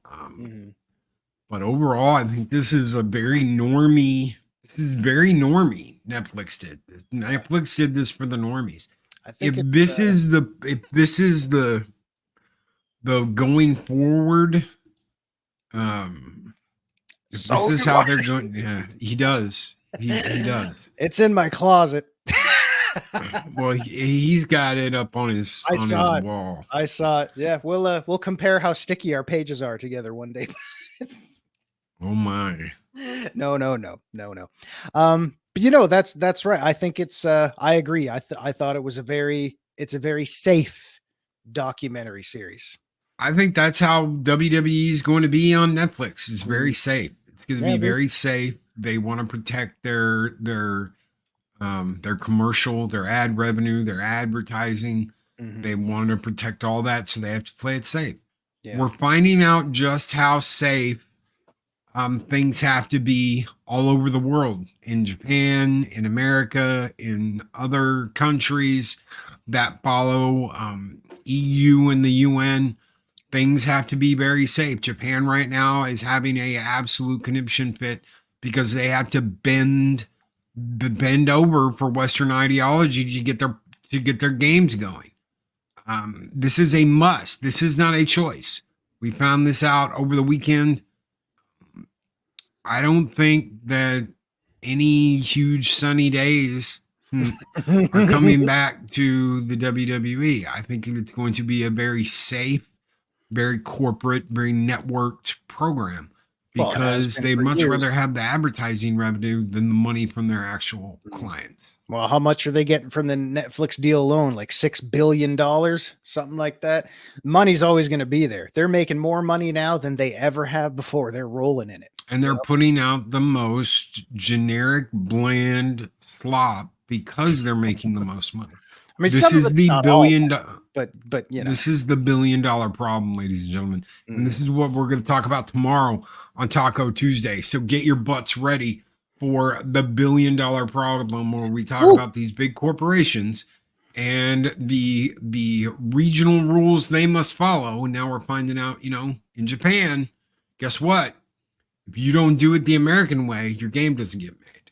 But overall, I think this is very normie. Netflix did this. Netflix did this for the normies. I think if this is the going forward, if this is how they're going, yeah, he does. He does. It's in my closet. Well, he's got it up on his wall. I saw it. Yeah, we'll compare how sticky our pages are together one day. Oh my. No. But that's right. I think it's I agree. I thought it's a very safe documentary series. I think that's how WWE is going to be on Netflix. It's very safe. It's going to be very safe. They want to protect their commercial, their ad revenue, their advertising. They want to protect all that, so they have to play it safe. Yeah. We're finding out just how safe things have to be all over the world, in Japan, in America, in other countries that follow EU and the UN. Things have to be very safe. Japan right now is having a absolute conniption fit because they have to bend over for Western ideology to get their games going. This is a must. This is not a choice. We found this out over the weekend. I don't think that any huge sunny days are coming back to the WWE. I think it's going to be a very safe, very corporate, very networked program because they'd much rather have the advertising revenue than the money from their actual clients. Well, how much are they getting from the Netflix deal alone? Like $6 billion, something like that. Money's always going to be there. They're making more money now than they ever have before. They're rolling in it. And they're putting out the most generic, bland slop because they're making the most money. I mean, this is the billion, but you know, this is the $1 billion problem, ladies and gentlemen. And this is what we're going to talk about tomorrow on Taco Tuesday. So get your butts ready for the $1 billion problem, where we talk about these big corporations and the regional rules they must follow. And now we're finding out, in Japan, guess what? If you don't do it the American way, your game doesn't get made.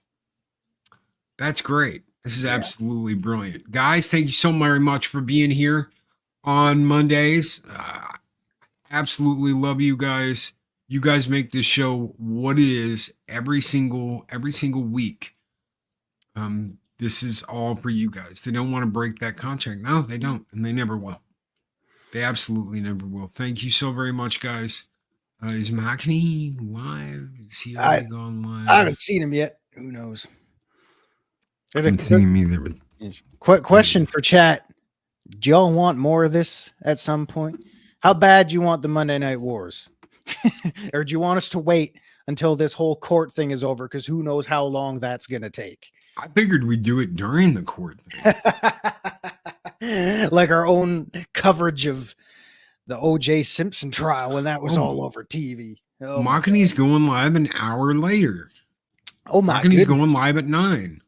That's great. This is absolutely brilliant. Guys, thank you so very much for being here on Mondays. Absolutely love you guys. You guys make this show what it is every single week. This is all for you guys. They don't want to break that contract. No, they don't, and they never will. They absolutely never will. Thank you so very much, guys. Is McMahon live? Is he already gone live? I haven't seen him yet. Who knows? I haven't seen him either. Quick question for chat. Do y'all want more of this at some point? How bad do you want the Monday Night Wars? Or do you want us to wait until this whole court thing is over? Because who knows how long that's going to take. I figured we'd do it during the court. Like our own coverage of the O.J. Simpson trial when that was all over TV. Oh, Makani's going live an hour later. Oh my god. Makani's going live at 9.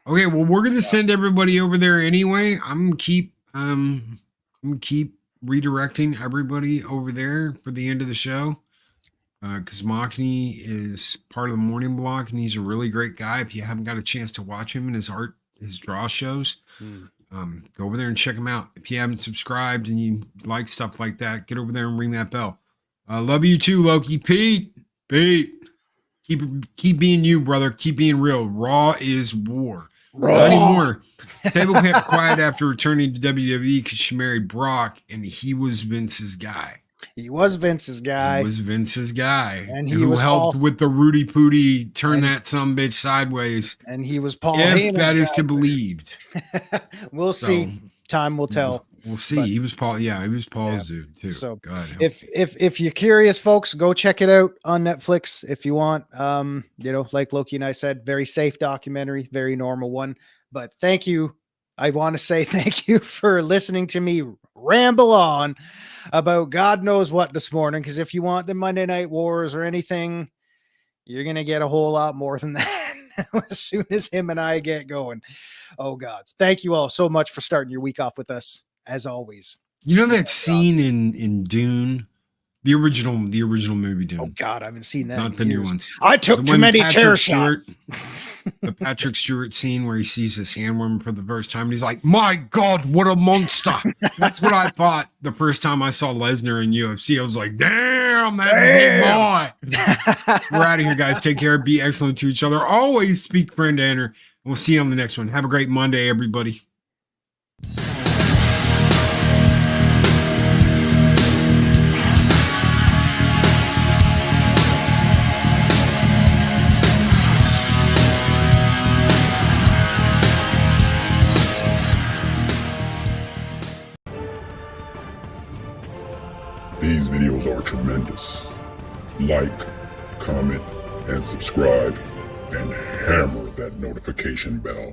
Okay, well, we're gonna send everybody over there anyway. I'm gonna keep redirecting everybody over there for the end of the show. Because Makani is part of the morning block and he's a really great guy. If you haven't got a chance to watch him and his draw shows, go over there and check him out. If you haven't subscribed and you like stuff like that, get over there and ring that bell. Love you too, Loki. Pete, keep being you, brother. Keep being real. Raw is war. Not anymore. Sable kept quiet after returning to WWE because she married Brock, and he was Vince's guy. He was Vince's guy. And who helped with the Rudy Pooty turn that sumbitch sideways. And he was Paul If Heyman's that is guy. to believed. We'll see. Time will tell. We'll see. But he was Paul. Yeah, he was Paul's dude too. So God, if you're curious, folks, go check it out on Netflix if you want. Like Loki and I said, very safe documentary, very normal one. But thank you. I want to say thank you for listening to me ramble on about God knows what this morning. Because if you want the Monday Night Wars or anything, you're gonna get a whole lot more than that as soon as him and I get going. Oh God. Thank you all so much for starting your week off with us. As always, you know that scene in Dune, the original movie Dune. Oh God, I haven't seen that. Not the new ones. I took too many chair shots. The Patrick Stewart scene where he sees his sandworm for the first time, and he's like, "My God, what a monster!" That's what I thought the first time I saw Lesnar in UFC. I was like, "Damn, that's a big boy." We're out of here, guys. Take care. Be excellent to each other. Always speak friend to enter. We'll see you on the next one. Have a great Monday, everybody. These videos are tremendous. Like, comment, and subscribe, and hammer that notification bell.